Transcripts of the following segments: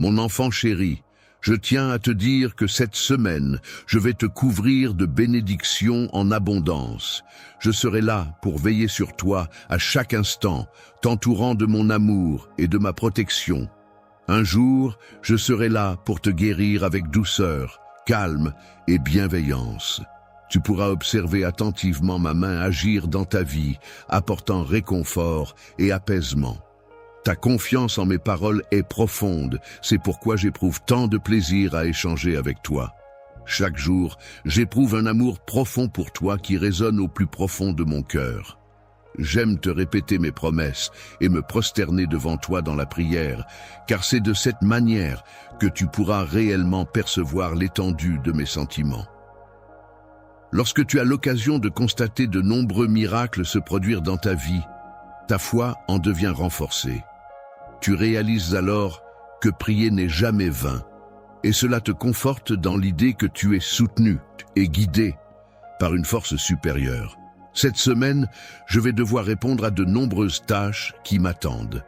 Mon enfant chéri, je tiens à te dire que cette semaine, je vais te couvrir de bénédictions en abondance. Je serai là pour veiller sur toi à chaque instant, t'entourant de mon amour et de ma protection. Un jour, je serai là pour te guérir avec douceur, calme et bienveillance. Tu pourras observer attentivement ma main agir dans ta vie, apportant réconfort et apaisement. Ta confiance en mes paroles est profonde, c'est pourquoi j'éprouve tant de plaisir à échanger avec toi. Chaque jour, j'éprouve un amour profond pour toi qui résonne au plus profond de mon cœur. J'aime te répéter mes promesses et me prosterner devant toi dans la prière, car c'est de cette manière que tu pourras réellement percevoir l'étendue de mes sentiments. Lorsque tu as l'occasion de constater de nombreux miracles se produire dans ta vie, ta foi en devient renforcée. Tu réalises alors que prier n'est jamais vain, et cela te conforte dans l'idée que tu es soutenu et guidé par une force supérieure. Cette semaine, je vais devoir répondre à de nombreuses tâches qui m'attendent.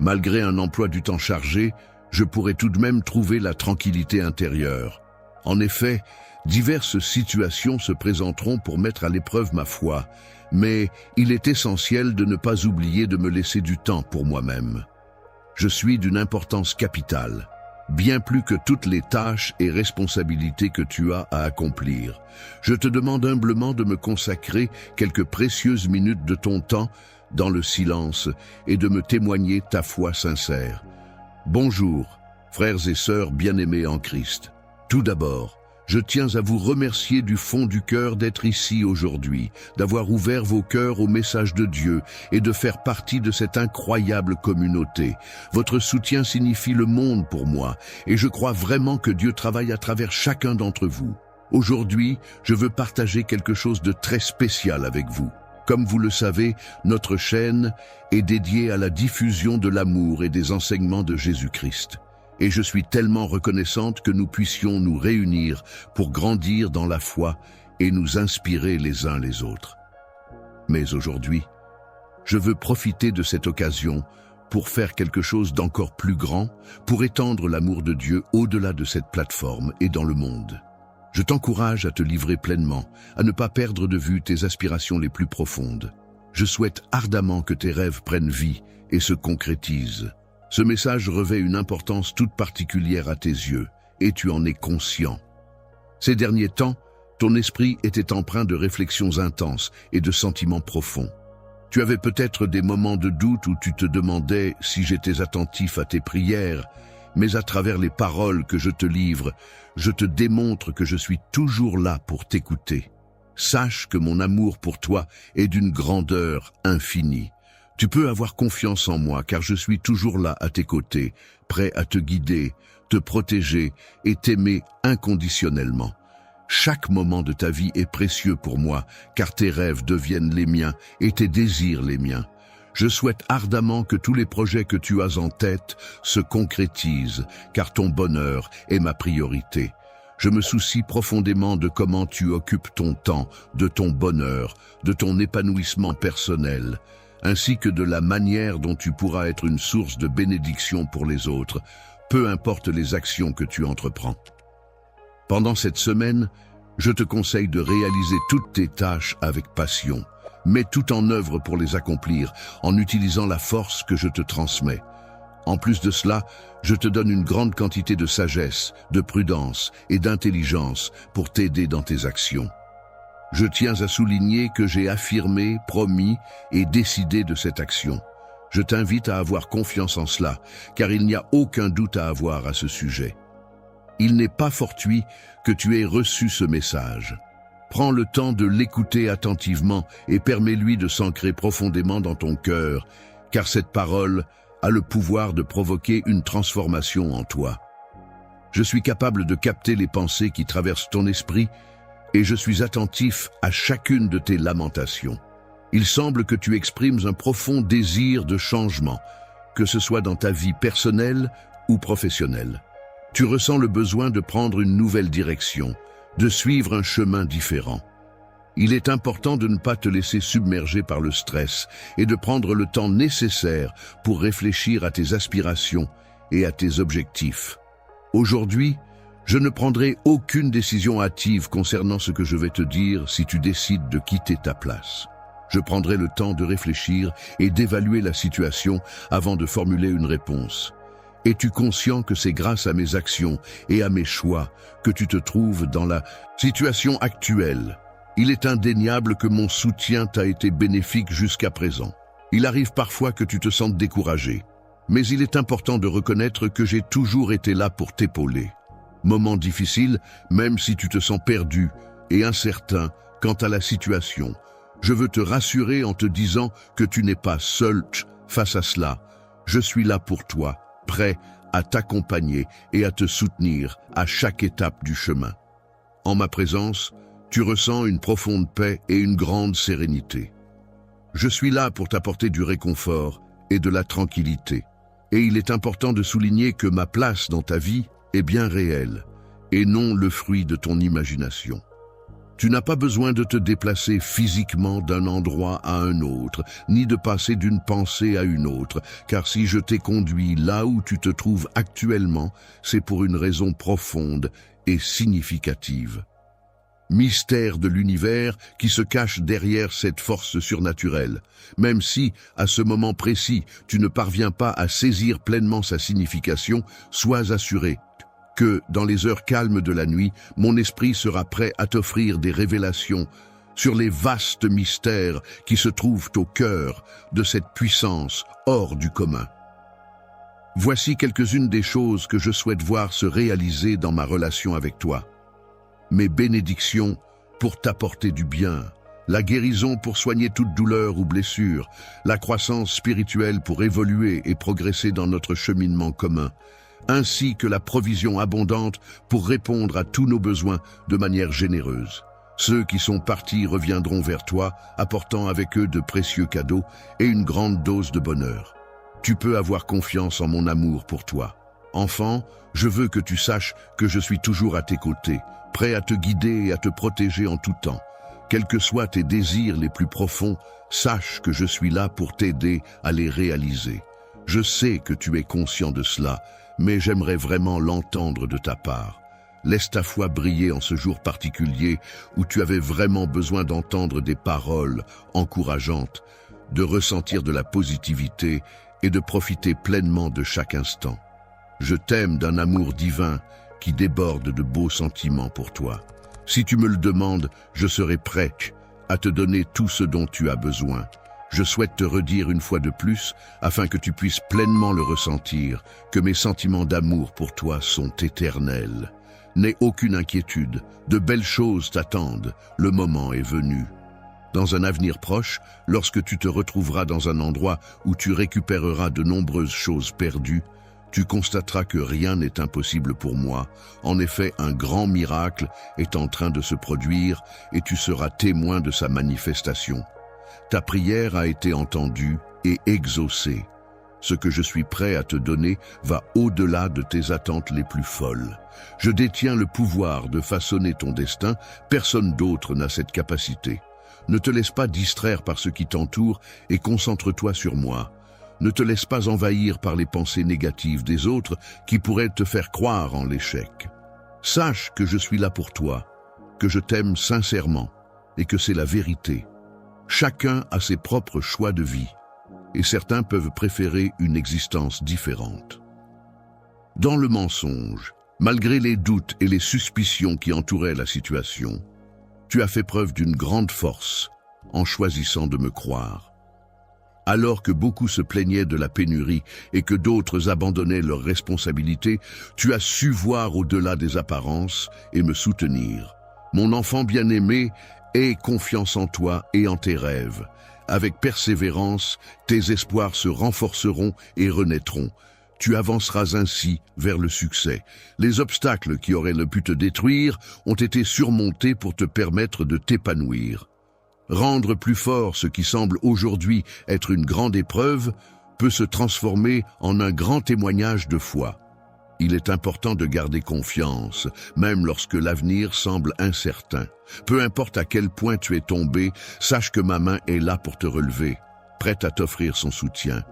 Malgré un emploi du temps chargé, je pourrai tout de même trouver la tranquillité intérieure. En effet, diverses situations se présenteront pour mettre à l'épreuve ma foi, mais il est essentiel de ne pas oublier de me laisser du temps pour moi-même. Je suis d'une importance capitale, bien plus que toutes les tâches et responsabilités que tu as à accomplir. Je te demande humblement de me consacrer quelques précieuses minutes de ton temps dans le silence et de me témoigner ta foi sincère. Bonjour, frères et sœurs bien-aimés en Christ. Tout d'abord, je tiens à vous remercier du fond du cœur d'être ici aujourd'hui, d'avoir ouvert vos cœurs au message de Dieu et de faire partie de cette incroyable communauté. Votre soutien signifie le monde pour moi et je crois vraiment que Dieu travaille à travers chacun d'entre vous. Aujourd'hui, je veux partager quelque chose de très spécial avec vous. Comme vous le savez, notre chaîne est dédiée à la diffusion de l'amour et des enseignements de Jésus-Christ. Et je suis tellement reconnaissante que nous puissions nous réunir pour grandir dans la foi et nous inspirer les uns les autres. Mais aujourd'hui, je veux profiter de cette occasion pour faire quelque chose d'encore plus grand, pour étendre l'amour de Dieu au-delà de cette plateforme et dans le monde. Je t'encourage à te livrer pleinement, à ne pas perdre de vue tes aspirations les plus profondes. Je souhaite ardemment que tes rêves prennent vie et se concrétisent. Ce message revêt une importance toute particulière à tes yeux, et tu en es conscient. Ces derniers temps, ton esprit était empreint de réflexions intenses et de sentiments profonds. Tu avais peut-être des moments de doute où tu te demandais si j'étais attentif à tes prières, mais à travers les paroles que je te livre, je te démontre que je suis toujours là pour t'écouter. Sache que mon amour pour toi est d'une grandeur infinie. Tu peux avoir confiance en moi car je suis toujours là à tes côtés, prêt à te guider, te protéger et t'aimer inconditionnellement. Chaque moment de ta vie est précieux pour moi car tes rêves deviennent les miens et tes désirs les miens. Je souhaite ardemment que tous les projets que tu as en tête se concrétisent car ton bonheur est ma priorité. Je me soucie profondément de comment tu occupes ton temps, de ton bonheur, de ton épanouissement personnel, ainsi que de la manière dont tu pourras être une source de bénédiction pour les autres, peu importe les actions que tu entreprends. Pendant cette semaine, je te conseille de réaliser toutes tes tâches avec passion. Mets tout en œuvre pour les accomplir, en utilisant la force que je te transmets. En plus de cela, je te donne une grande quantité de sagesse, de prudence et d'intelligence pour t'aider dans tes actions. Je tiens à souligner que j'ai affirmé, promis et décidé de cette action. Je t'invite à avoir confiance en cela, car il n'y a aucun doute à avoir à ce sujet. Il n'est pas fortuit que tu aies reçu ce message. Prends le temps de l'écouter attentivement et permets-lui de s'ancrer profondément dans ton cœur, car cette parole a le pouvoir de provoquer une transformation en toi. Je suis capable de capter les pensées qui traversent ton esprit et je suis attentif à chacune de tes lamentations. Il semble que tu exprimes un profond désir de changement, que ce soit dans ta vie personnelle ou professionnelle. Tu ressens le besoin de prendre une nouvelle direction, de suivre un chemin différent. Il est important de ne pas te laisser submerger par le stress et de prendre le temps nécessaire pour réfléchir à tes aspirations et à tes objectifs. Aujourd'hui, je ne prendrai aucune décision hâtive concernant ce que je vais te dire si tu décides de quitter ta place. Je prendrai le temps de réfléchir et d'évaluer la situation avant de formuler une réponse. Es-tu conscient que c'est grâce à mes actions et à mes choix que tu te trouves dans la situation actuelle? Il est indéniable que mon soutien t'a été bénéfique jusqu'à présent. Il arrive parfois que tu te sentes découragé, mais il est important de reconnaître que j'ai toujours été là pour t'épauler. Moment difficile, même si tu te sens perdu et incertain quant à la situation, je veux te rassurer en te disant que tu n'es pas seul face à cela. Je suis là pour toi, prêt à t'accompagner et à te soutenir à chaque étape du chemin. En ma présence, tu ressens une profonde paix et une grande sérénité. Je suis là pour t'apporter du réconfort et de la tranquillité. Et il est important de souligner que ma place dans ta vie est bien réelle et non le fruit de ton imagination. Tu n'as pas besoin de te déplacer physiquement d'un endroit à un autre, ni de passer d'une pensée à une autre, car si je t'ai conduit là où tu te trouves actuellement, c'est pour une raison profonde et significative. Mystère de l'univers qui se cache derrière cette force surnaturelle. Même si, à ce moment précis, tu ne parviens pas à saisir pleinement sa signification, sois assuré que, dans les heures calmes de la nuit, mon esprit sera prêt à t'offrir des révélations sur les vastes mystères qui se trouvent au cœur de cette puissance hors du commun. Voici quelques-unes des choses que je souhaite voir se réaliser dans ma relation avec toi. Mes bénédictions pour t'apporter du bien, la guérison pour soigner toute douleur ou blessure, la croissance spirituelle pour évoluer et progresser dans notre cheminement commun, ainsi que la provision abondante pour répondre à tous nos besoins de manière généreuse. Ceux qui sont partis reviendront vers toi, apportant avec eux de précieux cadeaux et une grande dose de bonheur. Tu peux avoir confiance en mon amour pour toi. Enfant, je veux que tu saches que je suis toujours à tes côtés, prêt à te guider et à te protéger en tout temps. Quels que soient tes désirs les plus profonds, sache que je suis là pour t'aider à les réaliser. Je sais que tu es conscient de cela, mais j'aimerais vraiment l'entendre de ta part. Laisse ta foi briller en ce jour particulier où tu avais vraiment besoin d'entendre des paroles encourageantes, de ressentir de la positivité et de profiter pleinement de chaque instant. Je t'aime d'un amour divin qui déborde de beaux sentiments pour toi. Si tu me le demandes, je serai prêt à te donner tout ce dont tu as besoin. Je souhaite te redire une fois de plus, afin que tu puisses pleinement le ressentir, que mes sentiments d'amour pour toi sont éternels. N'aie aucune inquiétude, de belles choses t'attendent, le moment est venu. Dans un avenir proche, lorsque tu te retrouveras dans un endroit où tu récupéreras de nombreuses choses perdues, tu constateras que rien n'est impossible pour moi. En effet, un grand miracle est en train de se produire et tu seras témoin de sa manifestation. Ta prière a été entendue et exaucée. Ce que je suis prêt à te donner va au-delà de tes attentes les plus folles. Je détiens le pouvoir de façonner ton destin, personne d'autre n'a cette capacité. Ne te laisse pas distraire par ce qui t'entoure et concentre-toi sur moi. Ne te laisse pas envahir par les pensées négatives des autres qui pourraient te faire croire en l'échec. Sache que je suis là pour toi, que je t'aime sincèrement et que c'est la vérité. Chacun a ses propres choix de vie et certains peuvent préférer une existence différente. Dans le mensonge, malgré les doutes et les suspicions qui entouraient la situation, tu as fait preuve d'une grande force en choisissant de me croire. Alors que beaucoup se plaignaient de la pénurie et que d'autres abandonnaient leurs responsabilités, tu as su voir au-delà des apparences et me soutenir. Mon enfant bien-aimé, aie confiance en toi et en tes rêves. Avec persévérance, tes espoirs se renforceront et renaîtront. Tu avanceras ainsi vers le succès. Les obstacles qui auraient pu te détruire ont été surmontés pour te permettre de t'épanouir. Rendre plus fort ce qui semble aujourd'hui être une grande épreuve peut se transformer en un grand témoignage de foi. Il est important de garder confiance, même lorsque l'avenir semble incertain. Peu importe à quel point tu es tombé, sache que ma main est là pour te relever, prête à t'offrir son soutien.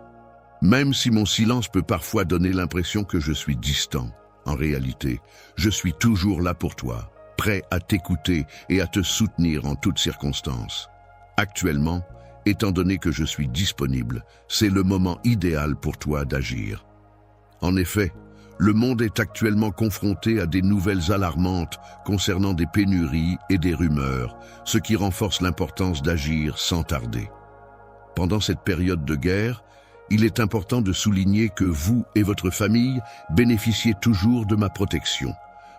Même si mon silence peut parfois donner l'impression que je suis distant, en réalité, je suis toujours là pour toi, prêt à t'écouter et à te soutenir en toutes circonstances. Actuellement, étant donné que je suis disponible, c'est le moment idéal pour toi d'agir. En effet, le monde est actuellement confronté à des nouvelles alarmantes concernant des pénuries et des rumeurs, ce qui renforce l'importance d'agir sans tarder. Pendant cette période de guerre, il est important de souligner que vous et votre famille bénéficiez toujours de ma protection.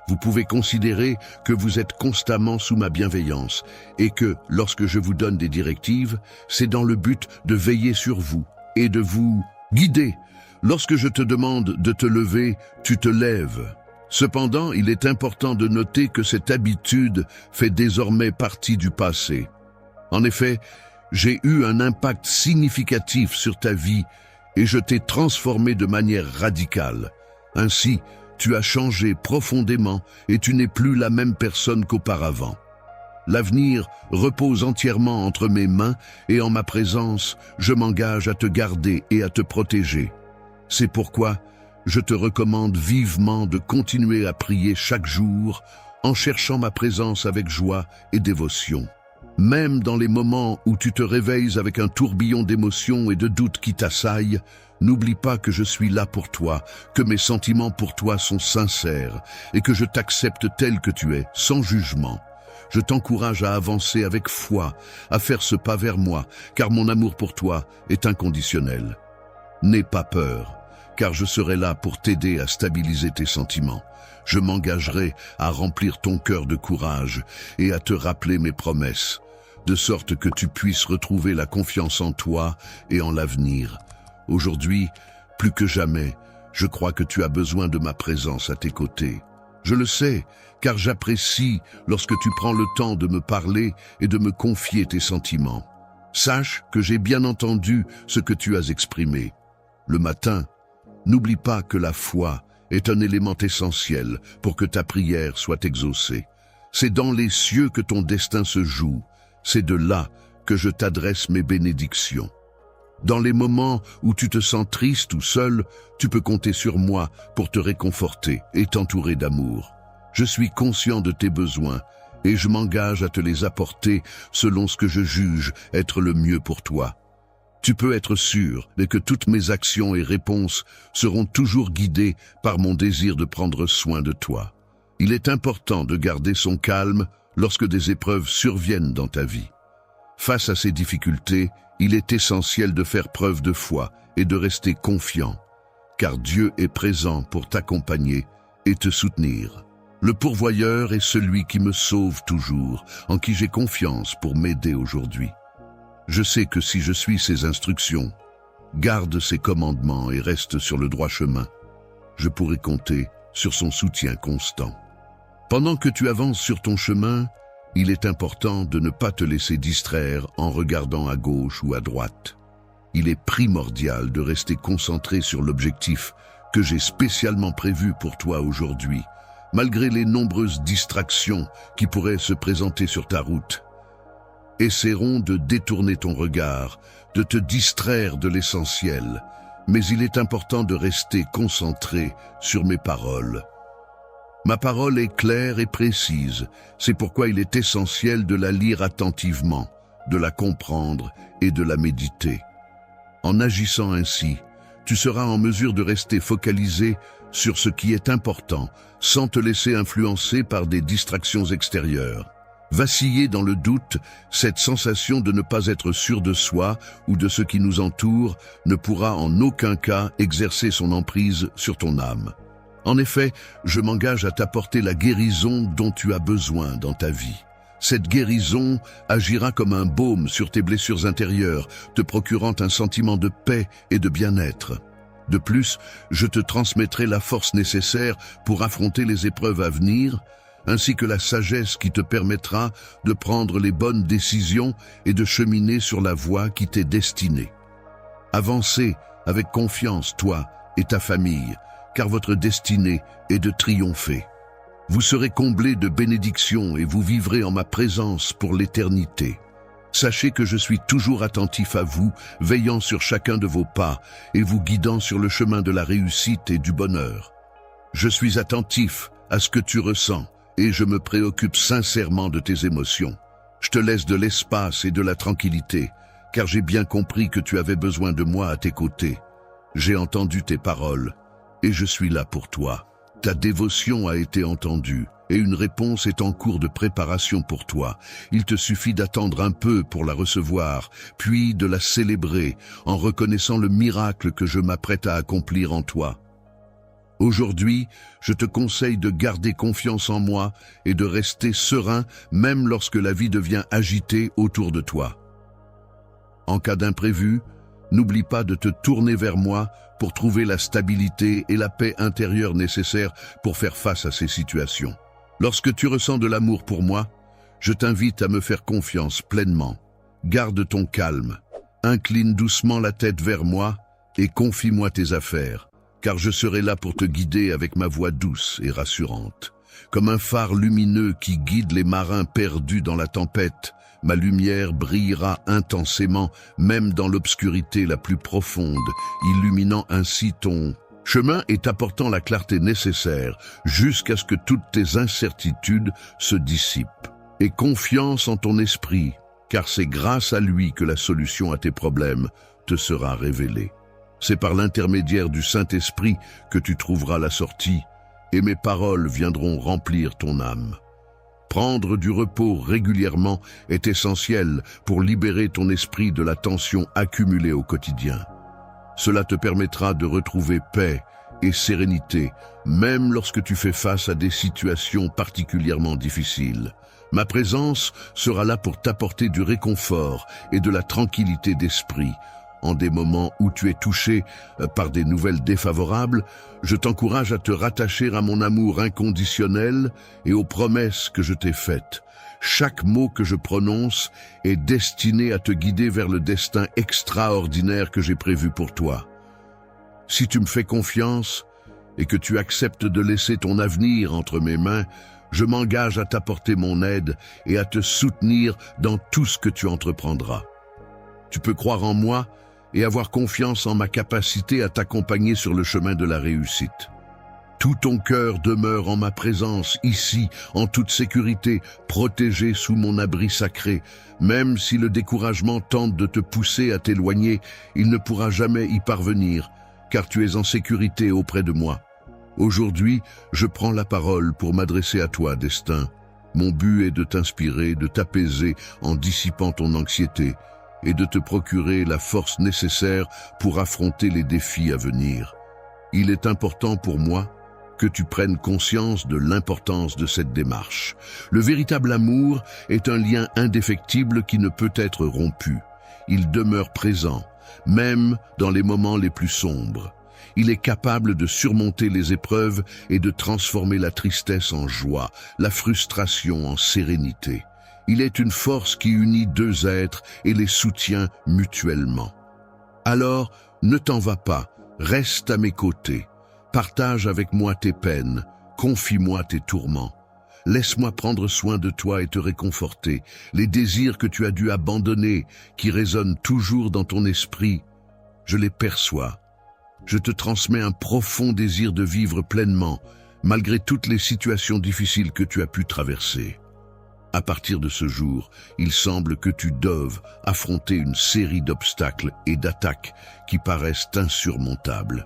Vous pouvez considérer que vous êtes constamment sous ma bienveillance et que, lorsque je vous donne des directives, c'est dans le but de veiller sur vous et de vous guider. Lorsque je te demande de te lever, tu te lèves. Cependant, il est important de noter que cette habitude fait désormais partie du passé. En effet, j'ai eu un impact significatif sur ta vie et je t'ai transformé de manière radicale. Ainsi, tu as changé profondément et tu n'es plus la même personne qu'auparavant. L'avenir repose entièrement entre mes mains et en ma présence, je m'engage à te garder et à te protéger. C'est pourquoi je te recommande vivement de continuer à prier chaque jour en cherchant ma présence avec joie et dévotion. Même dans les moments où tu te réveilles avec un tourbillon d'émotions et de doutes qui t'assaillent, n'oublie pas que je suis là pour toi, que mes sentiments pour toi sont sincères et que je t'accepte tel que tu es, sans jugement. Je t'encourage à avancer avec foi, à faire ce pas vers moi, car mon amour pour toi est inconditionnel. N'aie pas peur, car je serai là pour t'aider à stabiliser tes sentiments. Je m'engagerai à remplir ton cœur de courage et à te rappeler mes promesses, de sorte que tu puisses retrouver la confiance en toi et en l'avenir. Aujourd'hui, plus que jamais, je crois que tu as besoin de ma présence à tes côtés. Je le sais, car j'apprécie lorsque tu prends le temps de me parler et de me confier tes sentiments. Sache que j'ai bien entendu ce que tu as exprimé. Le matin, n'oublie pas que la foi est un élément essentiel pour que ta prière soit exaucée. C'est dans les cieux que ton destin se joue. C'est de là que je t'adresse mes bénédictions. Dans les moments où tu te sens triste ou seul, tu peux compter sur moi pour te réconforter et t'entourer d'amour. Je suis conscient de tes besoins et je m'engage à te les apporter selon ce que je juge être le mieux pour toi. Tu peux être sûr que toutes mes actions et réponses seront toujours guidées par mon désir de prendre soin de toi. Il est important de garder son calme lorsque des épreuves surviennent dans ta vie. Face à ces difficultés, il est essentiel de faire preuve de foi et de rester confiant, car Dieu est présent pour t'accompagner et te soutenir. Le pourvoyeur est celui qui me sauve toujours, en qui j'ai confiance pour m'aider aujourd'hui. Je sais que si je suis ses instructions, garde ses commandements et reste sur le droit chemin, je pourrai compter sur son soutien constant. Pendant que tu avances sur ton chemin, il est important de ne pas te laisser distraire en regardant à gauche ou à droite. Il est primordial de rester concentré sur l'objectif que j'ai spécialement prévu pour toi aujourd'hui, malgré les nombreuses distractions qui pourraient se présenter sur ta route. Essaieront de détourner ton regard, de te distraire de l'essentiel, mais il est important de rester concentré sur mes paroles. Ma parole est claire et précise, c'est pourquoi il est essentiel de la lire attentivement, de la comprendre et de la méditer. En agissant ainsi, tu seras en mesure de rester focalisé sur ce qui est important, sans te laisser influencer par des distractions extérieures. Vaciller dans le doute, cette sensation de ne pas être sûr de soi ou de ce qui nous entoure, ne pourra en aucun cas exercer son emprise sur ton âme. En effet, je m'engage à t'apporter la guérison dont tu as besoin dans ta vie. Cette guérison agira comme un baume sur tes blessures intérieures, te procurant un sentiment de paix et de bien-être. De plus, je te transmettrai la force nécessaire pour affronter les épreuves à venir, ainsi que la sagesse qui te permettra de prendre les bonnes décisions et de cheminer sur la voie qui t'est destinée. Avancez avec confiance, toi et ta famille, car votre destinée est de triompher. Vous serez comblés de bénédictions et vous vivrez en ma présence pour l'éternité. Sachez que je suis toujours attentif à vous, veillant sur chacun de vos pas et vous guidant sur le chemin de la réussite et du bonheur. Je suis attentif à ce que tu ressens et je me préoccupe sincèrement de tes émotions. Je te laisse de l'espace et de la tranquillité, car j'ai bien compris que tu avais besoin de moi à tes côtés. J'ai entendu tes paroles et je suis là pour toi. Ta dévotion a été entendue et une réponse est en cours de préparation pour toi. Il te suffit d'attendre un peu pour la recevoir, puis de la célébrer en reconnaissant le miracle que je m'apprête à accomplir en toi. Aujourd'hui, je te conseille de garder confiance en moi et de rester serein même lorsque la vie devient agitée autour de toi. En cas d'imprévu, n'oublie pas de te tourner vers moi pour trouver la stabilité et la paix intérieure nécessaires pour faire face à ces situations. Lorsque tu ressens de l'amour pour moi, je t'invite à me faire confiance pleinement. Garde ton calme, incline doucement la tête vers moi et confie-moi tes affaires, car je serai là pour te guider avec ma voix douce et rassurante. Comme un phare lumineux qui guide les marins perdus dans la tempête, ma lumière brillera intensément, même dans l'obscurité la plus profonde, illuminant ainsi ton chemin et t'apportant la clarté nécessaire jusqu'à ce que toutes tes incertitudes se dissipent. Aie confiance en ton esprit, car c'est grâce à lui que la solution à tes problèmes te sera révélée. C'est par l'intermédiaire du Saint-Esprit que tu trouveras la sortie, et mes paroles viendront remplir ton âme. Prendre du repos régulièrement est essentiel pour libérer ton esprit de la tension accumulée au quotidien. Cela te permettra de retrouver paix et sérénité, même lorsque tu fais face à des situations particulièrement difficiles. Ma présence sera là pour t'apporter du réconfort et de la tranquillité d'esprit. En des moments où tu es touché par des nouvelles défavorables, je t'encourage à te rattacher à mon amour inconditionnel et aux promesses que je t'ai faites. Chaque mot que je prononce est destiné à te guider vers le destin extraordinaire que j'ai prévu pour toi. Si tu me fais confiance et que tu acceptes de laisser ton avenir entre mes mains, je m'engage à t'apporter mon aide et à te soutenir dans tout ce que tu entreprendras. Tu peux croire en moi et avoir confiance en ma capacité à t'accompagner sur le chemin de la réussite. Tout ton cœur demeure en ma présence, ici, en toute sécurité, protégé sous mon abri sacré. Même si le découragement tente de te pousser à t'éloigner, il ne pourra jamais y parvenir, car tu es en sécurité auprès de moi. Aujourd'hui, je prends la parole pour m'adresser à toi, Destin. Mon but est de t'inspirer, de t'apaiser en dissipant ton anxiété et de te procurer la force nécessaire pour affronter les défis à venir. Il est important pour moi que tu prennes conscience de l'importance de cette démarche. Le véritable amour est un lien indéfectible qui ne peut être rompu. Il demeure présent, même dans les moments les plus sombres. Il est capable de surmonter les épreuves et de transformer la tristesse en joie, la frustration en sérénité. Il est une force qui unit deux êtres et les soutient mutuellement. Alors, ne t'en va pas, reste à mes côtés. Partage avec moi tes peines, confie-moi tes tourments. Laisse-moi prendre soin de toi et te réconforter. Les désirs que tu as dû abandonner, qui résonnent toujours dans ton esprit, je les perçois. Je te transmets un profond désir de vivre pleinement, malgré toutes les situations difficiles que tu as pu traverser. À partir de ce jour, il semble que tu doives affronter une série d'obstacles et d'attaques qui paraissent insurmontables.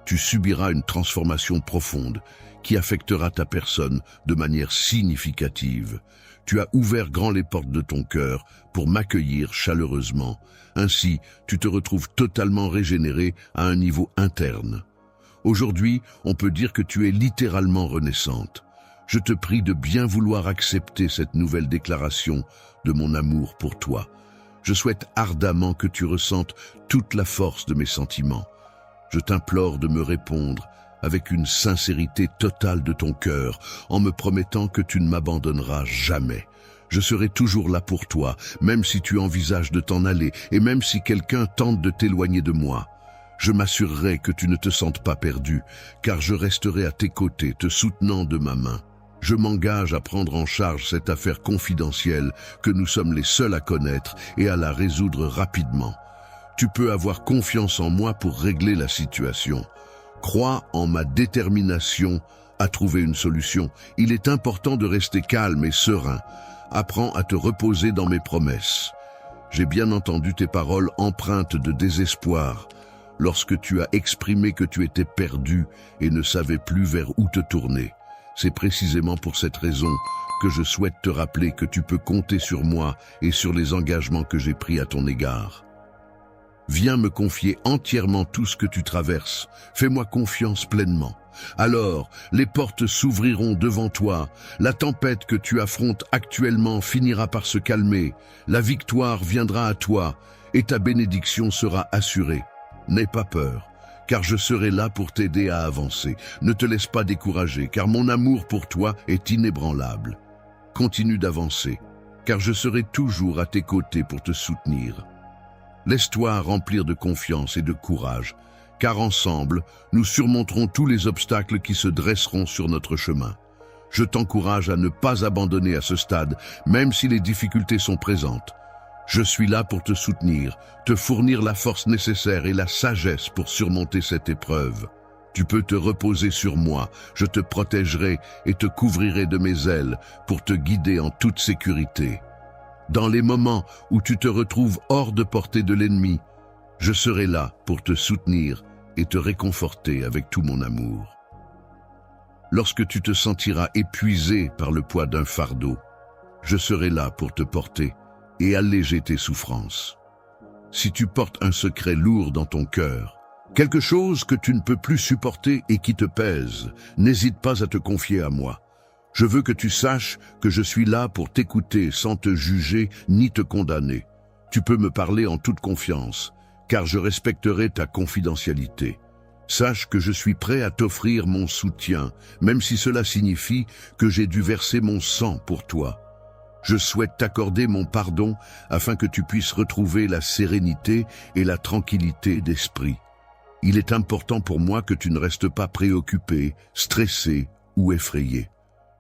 Tu subiras une transformation profonde qui affectera ta personne de manière significative. Tu as ouvert grand les portes de ton cœur pour m'accueillir chaleureusement. Ainsi, tu te retrouves totalement régénéré à un niveau interne. Aujourd'hui, on peut dire que tu es littéralement renaissante. Je te prie de bien vouloir accepter cette nouvelle déclaration de mon amour pour toi. Je souhaite ardemment que tu ressentes toute la force de mes sentiments. Je t'implore de me répondre avec une sincérité totale de ton cœur, en me promettant que tu ne m'abandonneras jamais. Je serai toujours là pour toi, même si tu envisages de t'en aller, et même si quelqu'un tente de t'éloigner de moi. Je m'assurerai que tu ne te sentes pas perdu, car je resterai à tes côtés, te soutenant de ma main. Je m'engage à prendre en charge cette affaire confidentielle que nous sommes les seuls à connaître et à la résoudre rapidement. Tu peux avoir confiance en moi pour régler la situation. Crois en ma détermination à trouver une solution. Il est important de rester calme et serein. Apprends à te reposer dans mes promesses. J'ai bien entendu tes paroles empreintes de désespoir lorsque tu as exprimé que tu étais perdu et ne savais plus vers où te tourner. C'est précisément pour cette raison que je souhaite te rappeler que tu peux compter sur moi et sur les engagements que j'ai pris à ton égard. Viens me confier entièrement tout ce que tu traverses. Fais-moi confiance pleinement. Alors, les portes s'ouvriront devant toi. La tempête que tu affrontes actuellement finira par se calmer. La victoire viendra à toi et ta bénédiction sera assurée. N'aie pas peur, car je serai là pour t'aider à avancer. Ne te laisse pas décourager, car mon amour pour toi est inébranlable. Continue d'avancer, car je serai toujours à tes côtés pour te soutenir. Laisse-toi remplir de confiance et de courage, car ensemble, nous surmonterons tous les obstacles qui se dresseront sur notre chemin. Je t'encourage à ne pas abandonner à ce stade, même si les difficultés sont présentes. Je suis là pour te soutenir, te fournir la force nécessaire et la sagesse pour surmonter cette épreuve. Tu peux te reposer sur moi, je te protégerai et te couvrirai de mes ailes pour te guider en toute sécurité. Dans les moments où tu te retrouves hors de portée de l'ennemi, je serai là pour te soutenir et te réconforter avec tout mon amour. Lorsque tu te sentiras épuisé par le poids d'un fardeau, je serai là pour te porter et alléger tes souffrances. Si tu portes un secret lourd dans ton cœur, quelque chose que tu ne peux plus supporter et qui te pèse, n'hésite pas à te confier à moi. Je veux que tu saches que je suis là pour t'écouter sans te juger ni te condamner. Tu peux me parler en toute confiance, car je respecterai ta confidentialité. Sache que je suis prêt à t'offrir mon soutien, même si cela signifie que j'ai dû verser mon sang pour toi. Je souhaite t'accorder mon pardon afin que tu puisses retrouver la sérénité et la tranquillité d'esprit. Il est important pour moi que tu ne restes pas préoccupé, stressé ou effrayé.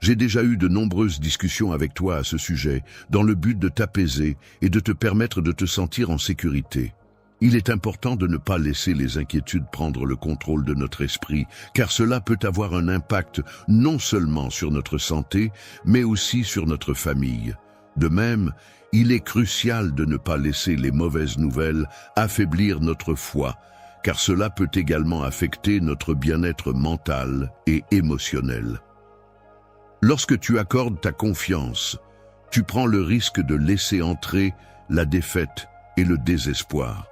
J'ai déjà eu de nombreuses discussions avec toi à ce sujet, dans le but de t'apaiser et de te permettre de te sentir en sécurité. Il est important de ne pas laisser les inquiétudes prendre le contrôle de notre esprit, car cela peut avoir un impact non seulement sur notre santé, mais aussi sur notre famille. De même, il est crucial de ne pas laisser les mauvaises nouvelles affaiblir notre foi, car cela peut également affecter notre bien-être mental et émotionnel. Lorsque tu accordes ta confiance, tu prends le risque de laisser entrer la défaite et le désespoir.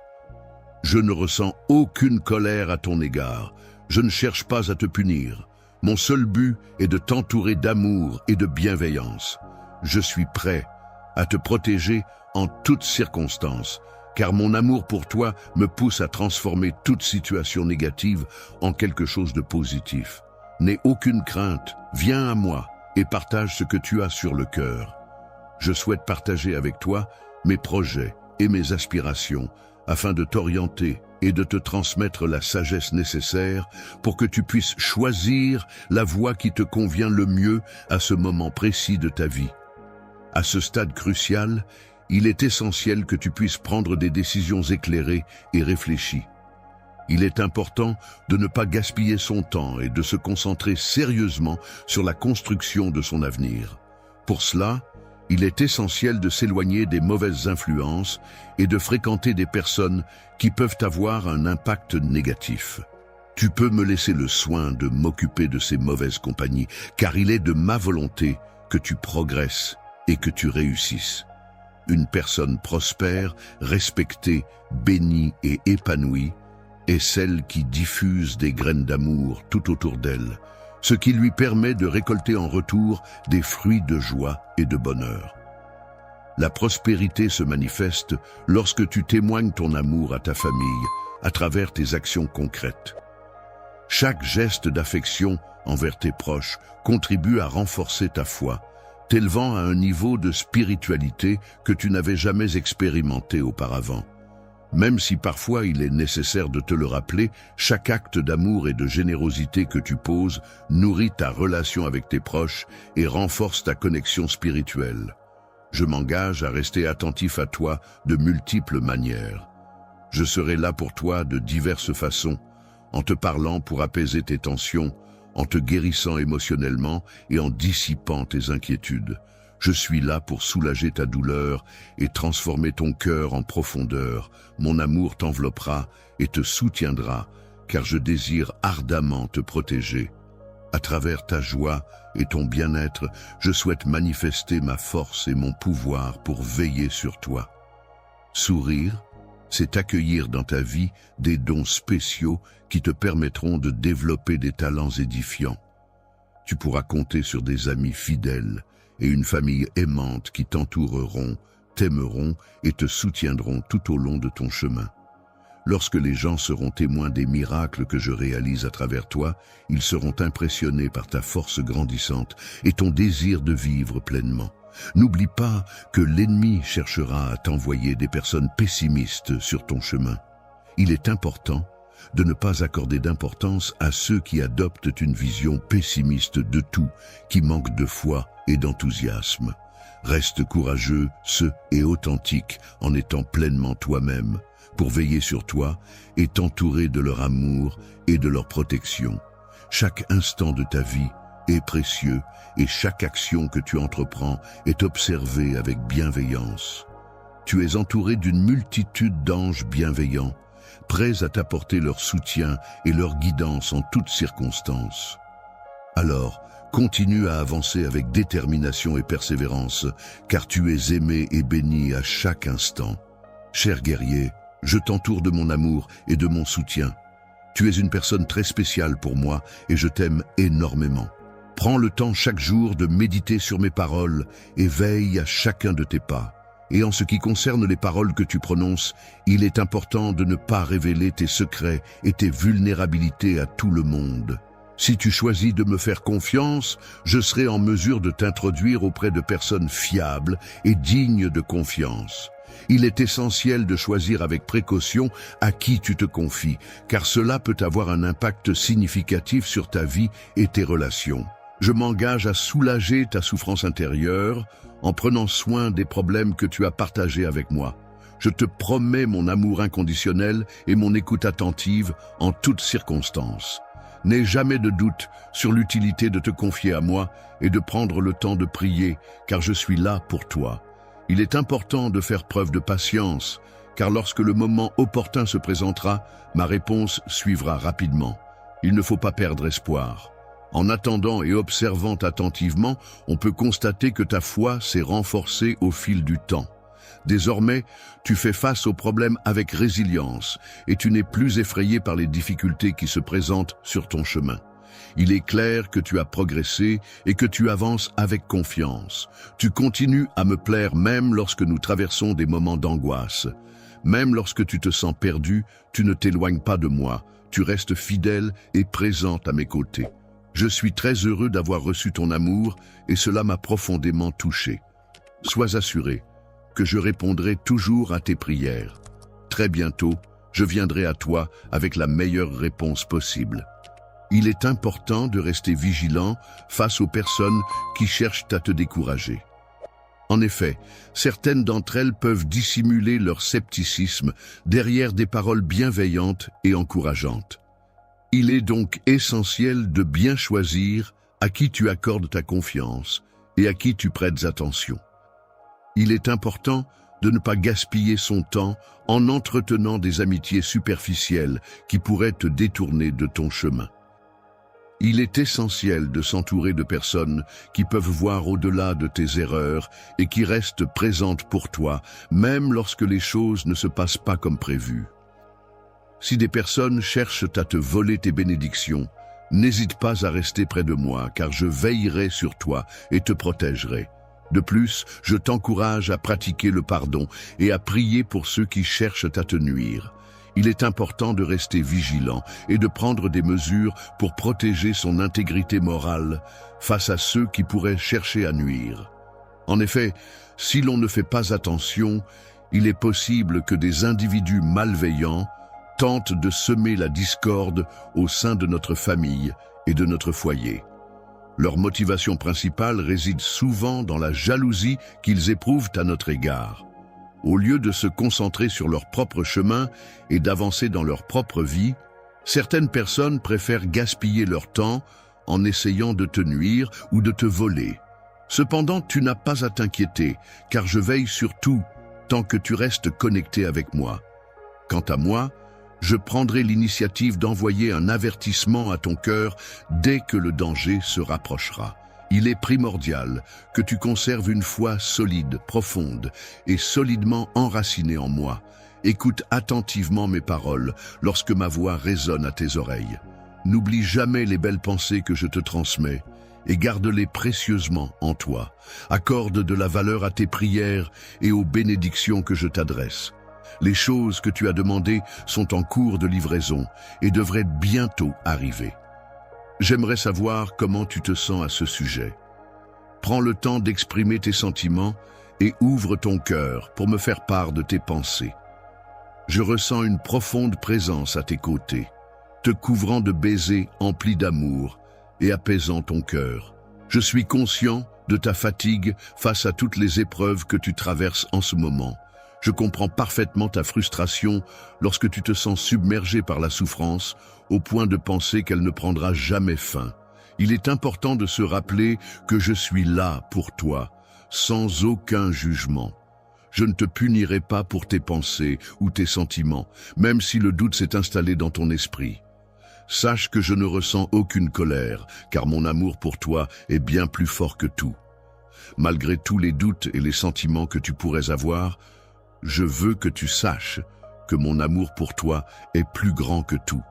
Je ne ressens aucune colère à ton égard. Je ne cherche pas à te punir. Mon seul but est de t'entourer d'amour et de bienveillance. Je suis prêt à te protéger en toutes circonstances, car mon amour pour toi me pousse à transformer toute situation négative en quelque chose de positif. N'aie aucune crainte, viens à moi et partage ce que tu as sur le cœur. Je souhaite partager avec toi mes projets et mes aspirations, afin de t'orienter et de te transmettre la sagesse nécessaire pour que tu puisses choisir la voie qui te convient le mieux à ce moment précis de ta vie. À ce stade crucial, il est essentiel que tu puisses prendre des décisions éclairées et réfléchies. Il est important de ne pas gaspiller son temps et de se concentrer sérieusement sur la construction de son avenir. Pour cela, il est essentiel de s'éloigner des mauvaises influences et de fréquenter des personnes qui peuvent avoir un impact négatif. Tu peux me laisser le soin de m'occuper de ces mauvaises compagnies, car il est de ma volonté que tu progresses et que tu réussisses. Une personne prospère, respectée, bénie et épanouie est celle qui diffuse des graines d'amour tout autour d'elle, ce qui lui permet de récolter en retour des fruits de joie et de bonheur. La prospérité se manifeste lorsque tu témoignes ton amour à ta famille à travers tes actions concrètes. Chaque geste d'affection envers tes proches contribue à renforcer ta foi, t'élevant à un niveau de spiritualité que tu n'avais jamais expérimenté auparavant. Même si parfois il est nécessaire de te le rappeler, chaque acte d'amour et de générosité que tu poses nourrit ta relation avec tes proches et renforce ta connexion spirituelle. Je m'engage à rester attentif à toi de multiples manières. Je serai là pour toi de diverses façons, en te parlant pour apaiser tes tensions, en te guérissant émotionnellement et en dissipant tes inquiétudes. Je suis là pour soulager ta douleur et transformer ton cœur en profondeur. Mon amour t'enveloppera et te soutiendra, car je désire ardemment te protéger. À travers ta joie et ton bien-être, je souhaite manifester ma force et mon pouvoir pour veiller sur toi. Sourire, c'est accueillir dans ta vie des dons spéciaux qui te permettront de développer des talents édifiants. Tu pourras compter sur des amis fidèles et une famille aimante qui t'entoureront, t'aimeront et te soutiendront tout au long de ton chemin. Lorsque les gens seront témoins des miracles que je réalise à travers toi, ils seront impressionnés par ta force grandissante et ton désir de vivre pleinement. N'oublie pas que l'ennemi cherchera à t'envoyer des personnes pessimistes sur ton chemin. Il est important de ne pas accorder d'importance à ceux qui adoptent une vision pessimiste de tout, qui manquent de foi et d'enthousiasme. Reste courageux, et authentique en étant pleinement toi-même, pour veiller sur toi et t'entourer de leur amour et de leur protection. Chaque instant de ta vie est précieux et chaque action que tu entreprends est observée avec bienveillance. Tu es entouré d'une multitude d'anges bienveillants, prêts à t'apporter leur soutien et leur guidance en toutes circonstances. Alors, continue à avancer avec détermination et persévérance, car tu es aimé et béni à chaque instant. Cher guerrier, je t'entoure de mon amour et de mon soutien. Tu es une personne très spéciale pour moi et je t'aime énormément. Prends le temps chaque jour de méditer sur mes paroles et veille à chacun de tes pas. Et en ce qui concerne les paroles que tu prononces, il est important de ne pas révéler tes secrets et tes vulnérabilités à tout le monde. Si tu choisis de me faire confiance, je serai en mesure de t'introduire auprès de personnes fiables et dignes de confiance. Il est essentiel de choisir avec précaution à qui tu te confies, car cela peut avoir un impact significatif sur ta vie et tes relations. Je m'engage à soulager ta souffrance intérieure en prenant soin des problèmes que tu as partagés avec moi. Je te promets mon amour inconditionnel et mon écoute attentive en toutes circonstances. N'aie jamais de doute sur l'utilité de te confier à moi et de prendre le temps de prier, car je suis là pour toi. Il est important de faire preuve de patience, car lorsque le moment opportun se présentera, ma réponse suivra rapidement. Il ne faut pas perdre espoir. En attendant et observant attentivement, on peut constater que ta foi s'est renforcée au fil du temps. Désormais, tu fais face aux problèmes avec résilience et tu n'es plus effrayé par les difficultés qui se présentent sur ton chemin. Il est clair que tu as progressé et que tu avances avec confiance. Tu continues à me plaire même lorsque nous traversons des moments d'angoisse. Même lorsque tu te sens perdu, tu ne t'éloignes pas de moi. Tu restes fidèle et présente à mes côtés. Je suis très heureux d'avoir reçu ton amour et cela m'a profondément touché. Sois assuré que je répondrai toujours à tes prières. Très bientôt, je viendrai à toi avec la meilleure réponse possible. Il est important de rester vigilant face aux personnes qui cherchent à te décourager. En effet, certaines d'entre elles peuvent dissimuler leur scepticisme derrière des paroles bienveillantes et encourageantes. Il est donc essentiel de bien choisir à qui tu accordes ta confiance et à qui tu prêtes attention. Il est important de ne pas gaspiller son temps en entretenant des amitiés superficielles qui pourraient te détourner de ton chemin. Il est essentiel de s'entourer de personnes qui peuvent voir au-delà de tes erreurs et qui restent présentes pour toi, même lorsque les choses ne se passent pas comme prévu. Si des personnes cherchent à te voler tes bénédictions, n'hésite pas à rester près de moi, car je veillerai sur toi et te protégerai. De plus, je t'encourage à pratiquer le pardon et à prier pour ceux qui cherchent à te nuire. Il est important de rester vigilant et de prendre des mesures pour protéger son intégrité morale face à ceux qui pourraient chercher à nuire. En effet, si l'on ne fait pas attention, il est possible que des individus malveillants tentent de semer la discorde au sein de notre famille et de notre foyer. Leur motivation principale réside souvent dans la jalousie qu'ils éprouvent à notre égard. Au lieu de se concentrer sur leur propre chemin et d'avancer dans leur propre vie, certaines personnes préfèrent gaspiller leur temps en essayant de te nuire ou de te voler. Cependant, tu n'as pas à t'inquiéter, car je veille sur tout tant que tu restes connecté avec moi. Quant à moi, je prendrai l'initiative d'envoyer un avertissement à ton cœur dès que le danger se rapprochera. Il est primordial que tu conserves une foi solide, profonde et solidement enracinée en moi. Écoute attentivement mes paroles lorsque ma voix résonne à tes oreilles. N'oublie jamais les belles pensées que je te transmets et garde-les précieusement en toi. Accorde de la valeur à tes prières et aux bénédictions que je t'adresse. Les choses que tu as demandées sont en cours de livraison et devraient bientôt arriver. J'aimerais savoir comment tu te sens à ce sujet. Prends le temps d'exprimer tes sentiments et ouvre ton cœur pour me faire part de tes pensées. Je ressens une profonde présence à tes côtés, te couvrant de baisers emplis d'amour et apaisant ton cœur. Je suis conscient de ta fatigue face à toutes les épreuves que tu traverses en ce moment. Je comprends parfaitement ta frustration lorsque tu te sens submergé par la souffrance au point de penser qu'elle ne prendra jamais fin. Il est important de se rappeler que je suis là pour toi, sans aucun jugement. Je ne te punirai pas pour tes pensées ou tes sentiments, même si le doute s'est installé dans ton esprit. Sache que je ne ressens aucune colère, car mon amour pour toi est bien plus fort que tout. Malgré tous les doutes et les sentiments que tu pourrais avoir, je veux que tu saches que mon amour pour toi est plus grand que tout.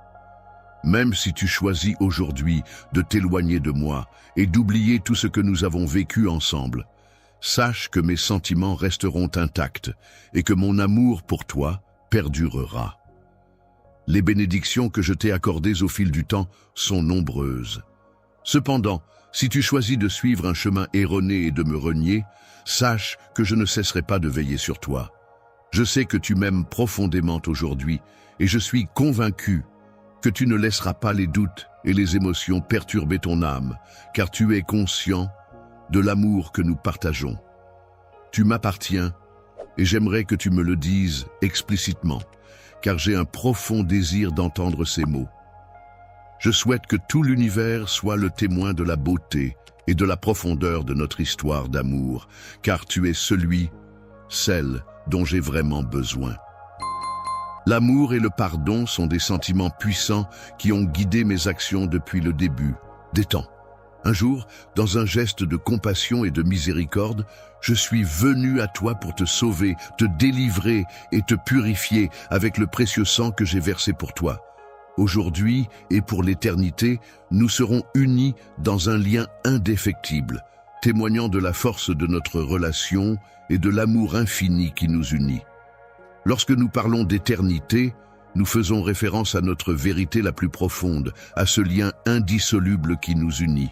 Même si tu choisis aujourd'hui de t'éloigner de moi et d'oublier tout ce que nous avons vécu ensemble, sache que mes sentiments resteront intacts et que mon amour pour toi perdurera. Les bénédictions que je t'ai accordées au fil du temps sont nombreuses. Cependant, si tu choisis de suivre un chemin erroné et de me renier, sache que je ne cesserai pas de veiller sur toi. Je sais que tu m'aimes profondément aujourd'hui et je suis convaincu que tu ne laisseras pas les doutes et les émotions perturber ton âme, car tu es conscient de l'amour que nous partageons. Tu m'appartiens et j'aimerais que tu me le dises explicitement, car j'ai un profond désir d'entendre ces mots. Je souhaite que tout l'univers soit le témoin de la beauté et de la profondeur de notre histoire d'amour, car tu es celle dont j'ai vraiment besoin. L'amour et le pardon sont des sentiments puissants qui ont guidé mes actions depuis le début des temps. Un jour, dans un geste de compassion et de miséricorde, je suis venu à toi pour te sauver, te délivrer et te purifier avec le précieux sang que j'ai versé pour toi. Aujourd'hui et pour l'éternité, nous serons unis dans un lien indéfectible, témoignant de la force de notre relation et de l'amour infini qui nous unit. Lorsque nous parlons d'éternité, nous faisons référence à notre vérité la plus profonde, à ce lien indissoluble qui nous unit.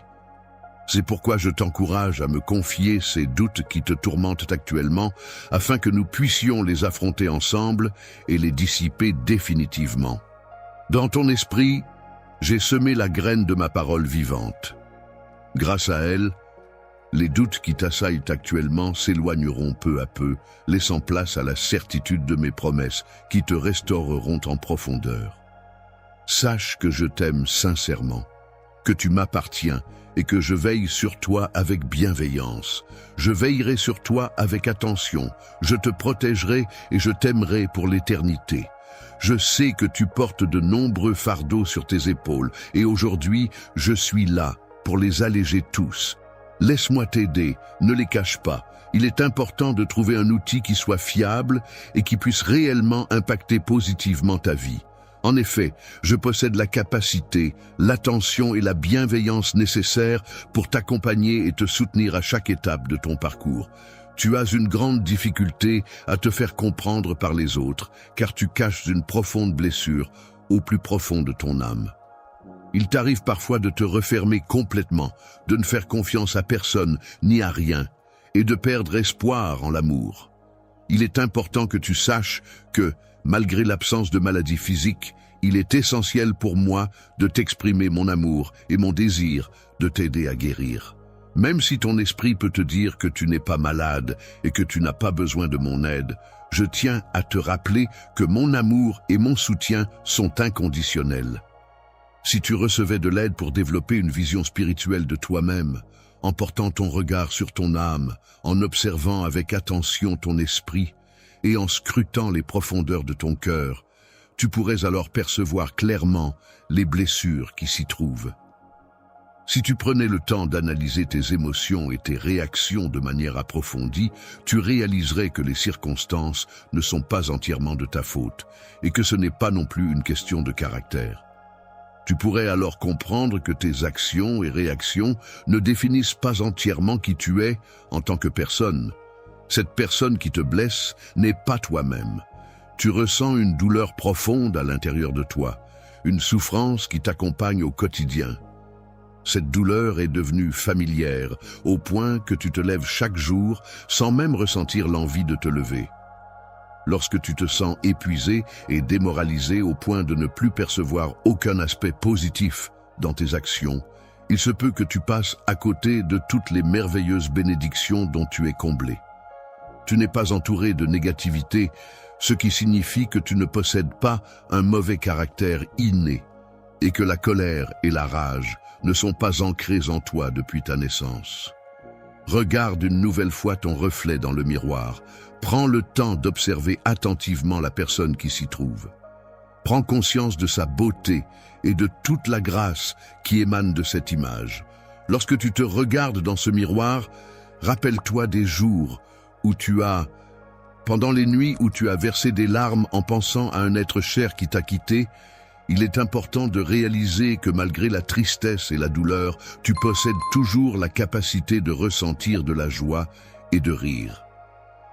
C'est pourquoi je t'encourage à me confier ces doutes qui te tourmentent actuellement, afin que nous puissions les affronter ensemble et les dissiper définitivement. Dans ton esprit, j'ai semé la graine de ma parole vivante. Grâce à elle, les doutes qui t'assaillent actuellement s'éloigneront peu à peu, laissant place à la certitude de mes promesses qui te restaureront en profondeur. Sache que je t'aime sincèrement, que tu m'appartiens et que je veille sur toi avec bienveillance. Je veillerai sur toi avec attention, je te protégerai et je t'aimerai pour l'éternité. Je sais que tu portes de nombreux fardeaux sur tes épaules et aujourd'hui, je suis là pour les alléger tous. Laisse-moi t'aider, ne les cache pas. Il est important de trouver un outil qui soit fiable et qui puisse réellement impacter positivement ta vie. En effet, je possède la capacité, l'attention et la bienveillance nécessaires pour t'accompagner et te soutenir à chaque étape de ton parcours. Tu as une grande difficulté à te faire comprendre par les autres, car tu caches une profonde blessure au plus profond de ton âme. Il t'arrive parfois de te refermer complètement, de ne faire confiance à personne ni à rien, et de perdre espoir en l'amour. il est important que tu saches que, malgré l'absence de maladie physique, il est essentiel pour moi de t'exprimer mon amour et mon désir de t'aider à guérir. Même si ton esprit peut te dire que tu n'es pas malade et que tu n'as pas besoin de mon aide, je tiens à te rappeler que mon amour et mon soutien sont inconditionnels. Si tu recevais de l'aide pour développer une vision spirituelle de toi-même, en portant ton regard sur ton âme, en observant avec attention ton esprit et en scrutant les profondeurs de ton cœur, tu pourrais alors percevoir clairement les blessures qui s'y trouvent. Si tu prenais le temps d'analyser tes émotions et tes réactions de manière approfondie, tu réaliserais que les circonstances ne sont pas entièrement de ta faute et que ce n'est pas non plus une question de caractère. Tu pourrais alors comprendre que tes actions et réactions ne définissent pas entièrement qui tu es en tant que personne. Cette personne qui te blesse n'est pas toi-même. Tu ressens une douleur profonde à l'intérieur de toi, une souffrance qui t'accompagne au quotidien. Cette douleur est devenue familière, au point que tu te lèves chaque jour sans même ressentir l'envie de te lever. Lorsque tu te sens épuisé et démoralisé au point de ne plus percevoir aucun aspect positif dans tes actions, il se peut que tu passes à côté de toutes les merveilleuses bénédictions dont tu es comblé. Tu n'es pas entouré de négativité, ce qui signifie que tu ne possèdes pas un mauvais caractère inné et que la colère et la rage ne sont pas ancrées en toi depuis ta naissance. Regarde une nouvelle fois ton reflet dans le miroir. Prends le temps d'observer attentivement la personne qui s'y trouve. Prends conscience de sa beauté et de toute la grâce qui émane de cette image. Lorsque tu te regardes dans ce miroir, rappelle-toi des jours où pendant les nuits où tu as versé des larmes en pensant à un être cher qui t'a quitté. Il est important de réaliser que malgré la tristesse et la douleur, tu possèdes toujours la capacité de ressentir de la joie et de rire.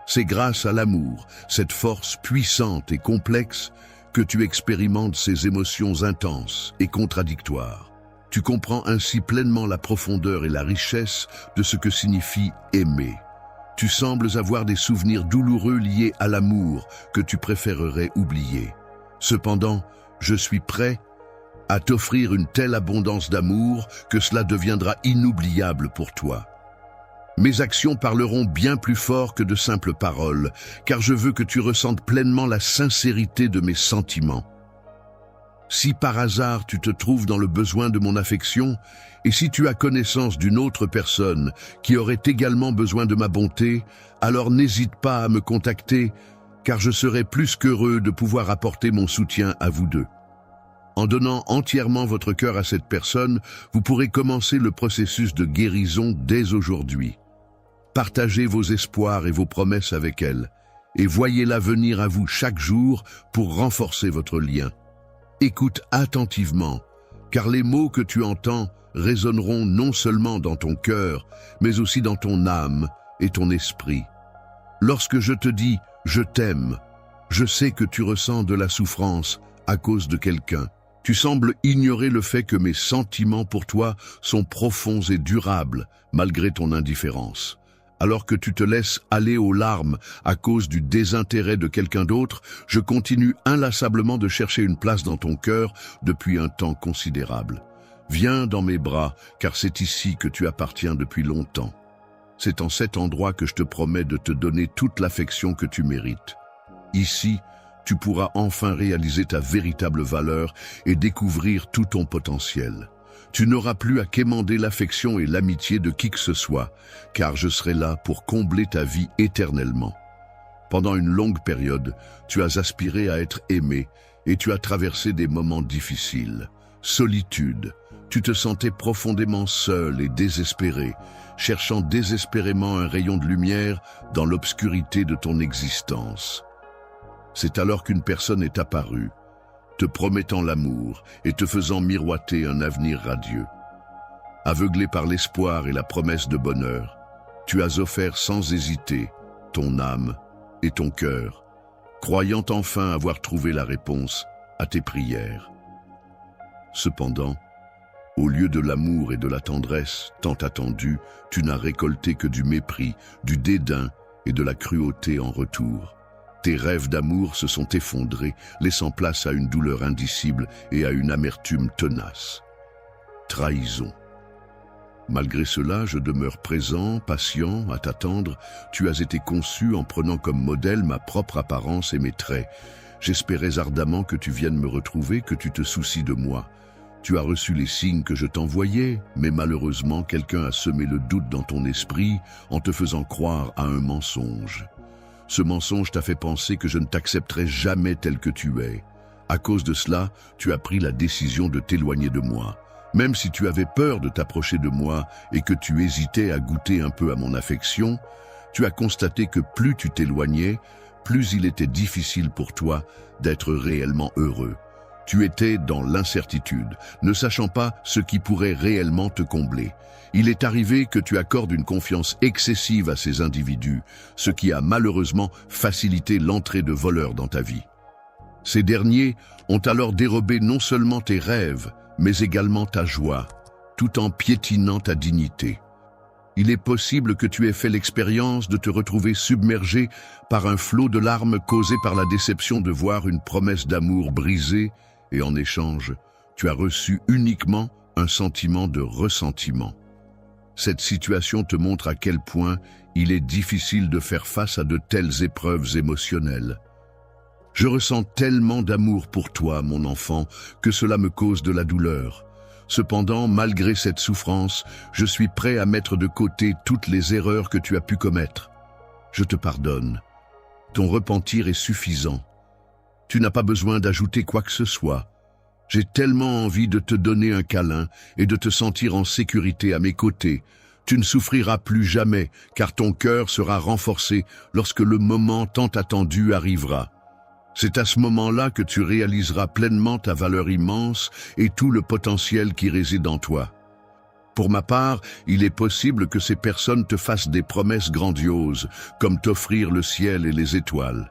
C'est grâce à l'amour, cette force puissante et complexe, que tu expérimentes ces émotions intenses et contradictoires. Tu comprends ainsi pleinement la profondeur et la richesse de ce que signifie aimer. Tu sembles avoir des souvenirs douloureux liés à l'amour que tu préférerais oublier. Cependant, je suis prêt à t'offrir une telle abondance d'amour que cela deviendra inoubliable pour toi. Mes actions parleront bien plus fort que de simples paroles, car je veux que tu ressentes pleinement la sincérité de mes sentiments. Si par hasard tu te trouves dans le besoin de mon affection, et si tu as connaissance d'une autre personne qui aurait également besoin de ma bonté, alors n'hésite pas à me contacter, car je serai plus qu'heureux de pouvoir apporter mon soutien à vous deux. En donnant entièrement votre cœur à cette personne, vous pourrez commencer le processus de guérison dès aujourd'hui. Partagez vos espoirs et vos promesses avec elle, et voyez-la venir à vous chaque jour pour renforcer votre lien. Écoute attentivement, car les mots que tu entends résonneront non seulement dans ton cœur, mais aussi dans ton âme et ton esprit. Lorsque je te dis « je t'aime », je sais que tu ressens de la souffrance à cause de quelqu'un. Tu sembles ignorer le fait que mes sentiments pour toi sont profonds et durables, malgré ton indifférence. Alors que tu te laisses aller aux larmes à cause du désintérêt de quelqu'un d'autre, je continue inlassablement de chercher une place dans ton cœur depuis un temps considérable. Viens dans mes bras, car c'est ici que tu appartiens depuis longtemps. C'est en cet endroit que je te promets de te donner toute l'affection que tu mérites. Ici, tu pourras enfin réaliser ta véritable valeur et découvrir tout ton potentiel. Tu n'auras plus à quémander l'affection et l'amitié de qui que ce soit, car je serai là pour combler ta vie éternellement. Pendant une longue période, tu as aspiré à être aimé et tu as traversé des moments difficiles. Solitude, tu te sentais profondément seul et désespéré, cherchant désespérément un rayon de lumière dans l'obscurité de ton existence. C'est alors qu'une personne est apparue, te promettant l'amour et te faisant miroiter un avenir radieux. Aveuglé par l'espoir et la promesse de bonheur, tu as offert sans hésiter ton âme et ton cœur, croyant enfin avoir trouvé la réponse à tes prières. Cependant, au lieu de l'amour et de la tendresse tant attendus, tu n'as récolté que du mépris, du dédain et de la cruauté en retour. Tes rêves d'amour se sont effondrés, laissant place à une douleur indicible et à une amertume tenace. Trahison. Malgré cela, je demeure présent, patient, à t'attendre. Tu as été conçu en prenant comme modèle ma propre apparence et mes traits. J'espérais ardemment que tu viennes me retrouver, que tu te soucies de moi. Tu as reçu les signes que je t'envoyais, mais malheureusement, quelqu'un a semé le doute dans ton esprit en te faisant croire à un mensonge. Ce mensonge t'a fait penser que je ne t'accepterai jamais tel que tu es. À cause de cela, tu as pris la décision de t'éloigner de moi. Même si tu avais peur de t'approcher de moi et que tu hésitais à goûter un peu à mon affection, tu as constaté que plus tu t'éloignais, plus il était difficile pour toi d'être réellement heureux. Tu étais dans l'incertitude, ne sachant pas ce qui pourrait réellement te combler. Il est arrivé que tu accordes une confiance excessive à ces individus, ce qui a malheureusement facilité l'entrée de voleurs dans ta vie. Ces derniers ont alors dérobé non seulement tes rêves, mais également ta joie, tout en piétinant ta dignité. Il est possible que tu aies fait l'expérience de te retrouver submergé par un flot de larmes causé par la déception de voir une promesse d'amour brisée et en échange, tu as reçu uniquement un sentiment de ressentiment. Cette situation te montre à quel point il est difficile de faire face à de telles épreuves émotionnelles. Je ressens tellement d'amour pour toi, mon enfant, que cela me cause de la douleur. Cependant, malgré cette souffrance, je suis prêt à mettre de côté toutes les erreurs que tu as pu commettre. Je te pardonne. Ton repentir est suffisant. Tu n'as pas besoin d'ajouter quoi que ce soit. J'ai tellement envie de te donner un câlin et de te sentir en sécurité à mes côtés. Tu ne souffriras plus jamais, car ton cœur sera renforcé lorsque le moment tant attendu arrivera. C'est à ce moment-là que tu réaliseras pleinement ta valeur immense et tout le potentiel qui réside en toi. Pour ma part, il est possible que ces personnes te fassent des promesses grandioses, comme t'offrir le ciel et les étoiles.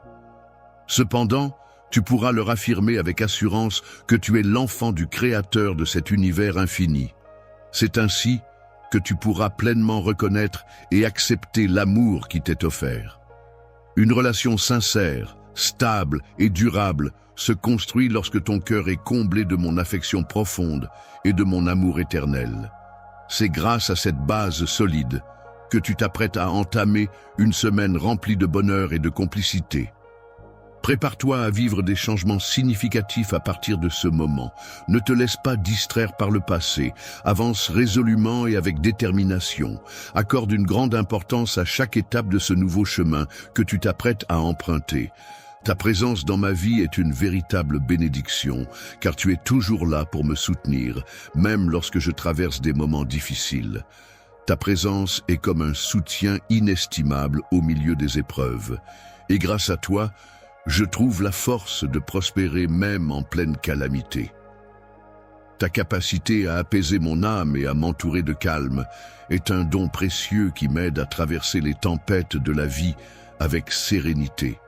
Cependant, tu pourras leur affirmer avec assurance que tu es l'enfant du Créateur de cet univers infini. C'est ainsi que tu pourras pleinement reconnaître et accepter l'amour qui t'est offert. Une relation sincère, stable et durable se construit lorsque ton cœur est comblé de mon affection profonde et de mon amour éternel. C'est grâce à cette base solide que tu t'apprêtes à entamer une semaine remplie de bonheur et de complicité. Prépare-toi à vivre des changements significatifs à partir de ce moment. Ne te laisse pas distraire par le passé. Avance résolument et avec détermination. Accorde une grande importance à chaque étape de ce nouveau chemin que tu t'apprêtes à emprunter. Ta présence dans ma vie est une véritable bénédiction, car tu es toujours là pour me soutenir, même lorsque je traverse des moments difficiles. Ta présence est comme un soutien inestimable au milieu des épreuves. Et grâce à toi, je trouve la force de prospérer même en pleine calamité. Ta capacité à apaiser mon âme et à m'entourer de calme est un don précieux qui m'aide à traverser les tempêtes de la vie avec sérénité.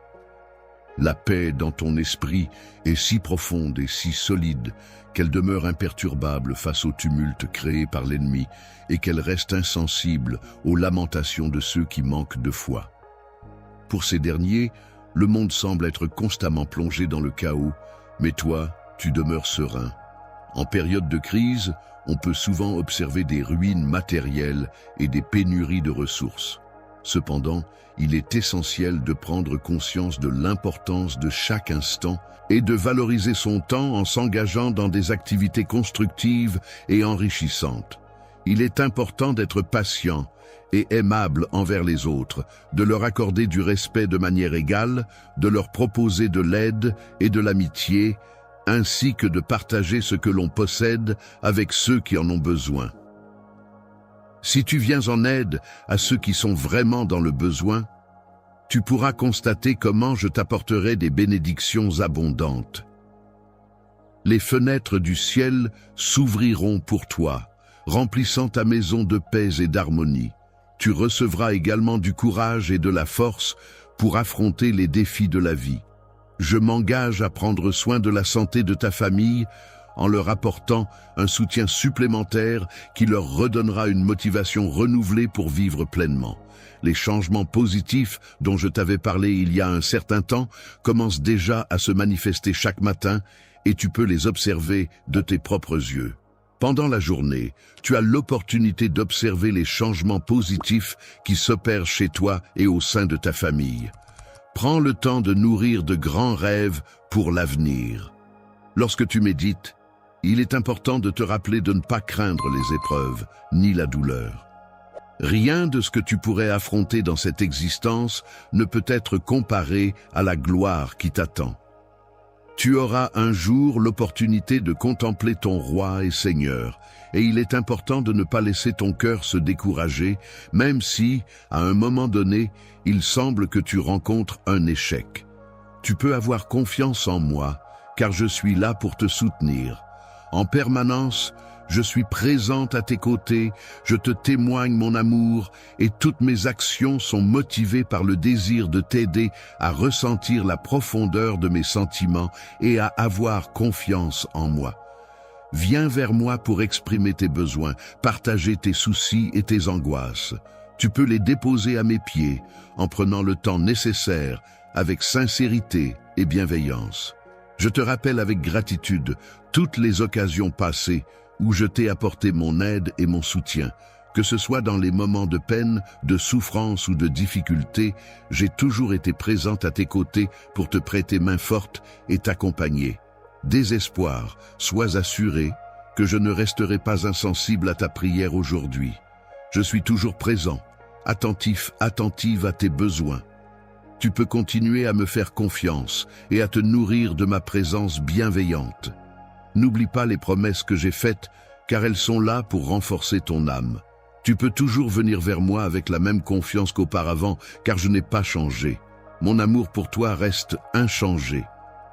La paix dans ton esprit est si profonde et si solide qu'elle demeure imperturbable face au tumulte créé par l'ennemi et qu'elle reste insensible aux lamentations de ceux qui manquent de foi. Pour ces derniers, le monde semble être constamment plongé dans le chaos, mais toi, tu demeures serein. En période de crise, on peut souvent observer des ruines matérielles et des pénuries de ressources. Cependant, il est essentiel de prendre conscience de l'importance de chaque instant et de valoriser son temps en s'engageant dans des activités constructives et enrichissantes. Il est important d'être patient et aimable envers les autres, de leur accorder du respect de manière égale, de leur proposer de l'aide et de l'amitié, ainsi que de partager ce que l'on possède avec ceux qui en ont besoin. Si tu viens en aide à ceux qui sont vraiment dans le besoin, tu pourras constater comment je t'apporterai des bénédictions abondantes. Les fenêtres du ciel s'ouvriront pour toi, remplissant ta maison de paix et d'harmonie. Tu recevras également du courage et de la force pour affronter les défis de la vie. Je m'engage à prendre soin de la santé de ta famille en leur apportant un soutien supplémentaire qui leur redonnera une motivation renouvelée pour vivre pleinement. Les changements positifs dont je t'avais parlé il y a un certain temps commencent déjà à se manifester chaque matin et tu peux les observer de tes propres yeux. Pendant la journée, tu as l'opportunité d'observer les changements positifs qui s'opèrent chez toi et au sein de ta famille. Prends le temps de nourrir de grands rêves pour l'avenir. Lorsque tu médites, il est important de te rappeler de ne pas craindre les épreuves, ni la douleur. Rien de ce que tu pourrais affronter dans cette existence ne peut être comparé à la gloire qui t'attend. Tu auras un jour l'opportunité de contempler ton roi et Seigneur, et il est important de ne pas laisser ton cœur se décourager, même si, à un moment donné, il semble que tu rencontres un échec. Tu peux avoir confiance en moi, car je suis là pour te soutenir. En permanence, je suis présente à tes côtés, je te témoigne mon amour et toutes mes actions sont motivées par le désir de t'aider à ressentir la profondeur de mes sentiments et à avoir confiance en moi. Viens vers moi pour exprimer tes besoins, partager tes soucis et tes angoisses. Tu peux les déposer à mes pieds en prenant le temps nécessaire avec sincérité et bienveillance. Je te rappelle avec gratitude toutes les occasions passées où je t'ai apporté mon aide et mon soutien. Que ce soit dans les moments de peine, de souffrance ou de difficulté, j'ai toujours été présente à tes côtés pour te prêter main forte et t'accompagner. Désespoir, sois assuré que je ne resterai pas insensible à ta prière aujourd'hui. Je suis toujours présent, attentif, attentive à tes besoins. Tu peux continuer à me faire confiance et à te nourrir de ma présence bienveillante. N'oublie pas les promesses que j'ai faites, car elles sont là pour renforcer ton âme. Tu peux toujours venir vers moi avec la même confiance qu'auparavant, car je n'ai pas changé. Mon amour pour toi reste inchangé.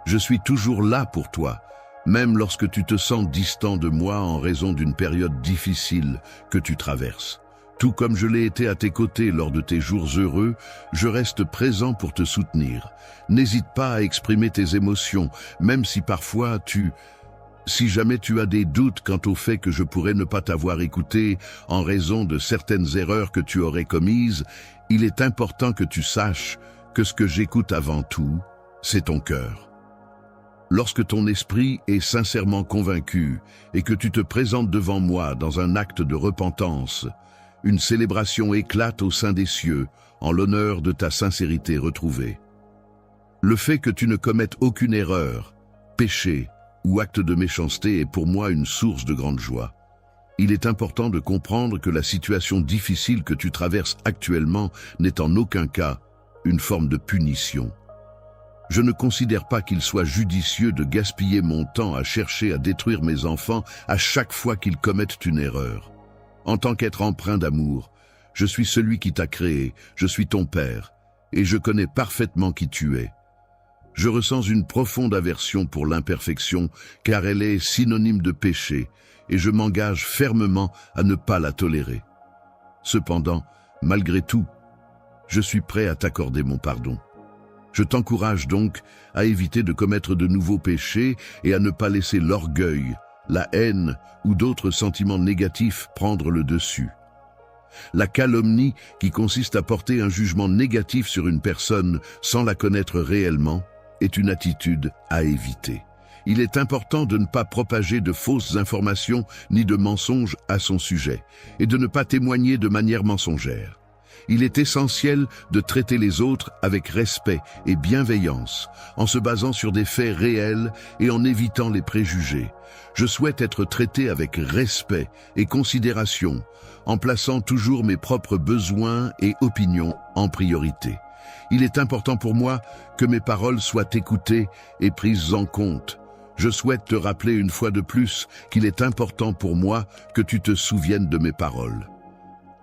Je suis toujours là pour toi, même lorsque tu te sens distant de moi en raison d'une période difficile que tu traverses. Tout comme je l'ai été à tes côtés lors de tes jours heureux, je reste présent pour te soutenir. N'hésite pas à exprimer tes émotions, même si parfois Si jamais tu as des doutes quant au fait que je pourrais ne pas t'avoir écouté en raison de certaines erreurs que tu aurais commises, il est important que tu saches que ce que j'écoute avant tout, c'est ton cœur. Lorsque ton esprit est sincèrement convaincu et que tu te présentes devant moi dans un acte de repentance, une célébration éclate au sein des cieux en l'honneur de ta sincérité retrouvée. Le fait que tu ne commettes aucune erreur, péché, ou acte de méchanceté est pour moi une source de grande joie. Il est important de comprendre que la situation difficile que tu traverses actuellement n'est en aucun cas une forme de punition. Je ne considère pas qu'il soit judicieux de gaspiller mon temps à chercher à détruire mes enfants à chaque fois qu'ils commettent une erreur. En tant qu'être empreint d'amour, je suis celui qui t'a créé, je suis ton père, et je connais parfaitement qui tu es. Je ressens une profonde aversion pour l'imperfection, car elle est synonyme de péché, et je m'engage fermement à ne pas la tolérer. Cependant, malgré tout, je suis prêt à t'accorder mon pardon. Je t'encourage donc à éviter de commettre de nouveaux péchés et à ne pas laisser l'orgueil, la haine ou d'autres sentiments négatifs prendre le dessus. La calomnie, qui consiste à porter un jugement négatif sur une personne sans la connaître réellement, est une attitude à éviter. Il est important de ne pas propager de fausses informations ni de mensonges à son sujet, et de ne pas témoigner de manière mensongère. Il est essentiel de traiter les autres avec respect et bienveillance, en se basant sur des faits réels et en évitant les préjugés. Je souhaite être traité avec respect et considération, en plaçant toujours mes propres besoins et opinions en priorité. Il est important pour moi que mes paroles soient écoutées et prises en compte. Je souhaite te rappeler une fois de plus qu'il est important pour moi que tu te souviennes de mes paroles.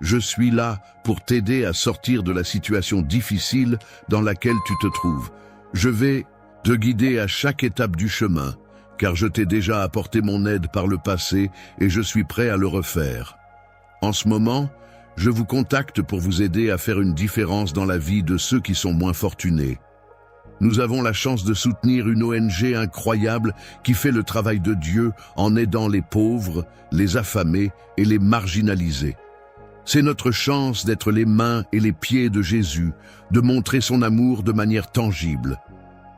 Je suis là pour t'aider à sortir de la situation difficile dans laquelle tu te trouves. Je vais te guider à chaque étape du chemin, car je t'ai déjà apporté mon aide par le passé et je suis prêt à le refaire. En ce moment, je vous contacte pour vous aider à faire une différence dans la vie de ceux qui sont moins fortunés. Nous avons la chance de soutenir une ONG incroyable qui fait le travail de Dieu en aidant les pauvres, les affamés et les marginalisés. C'est notre chance d'être les mains et les pieds de Jésus, de montrer son amour de manière tangible.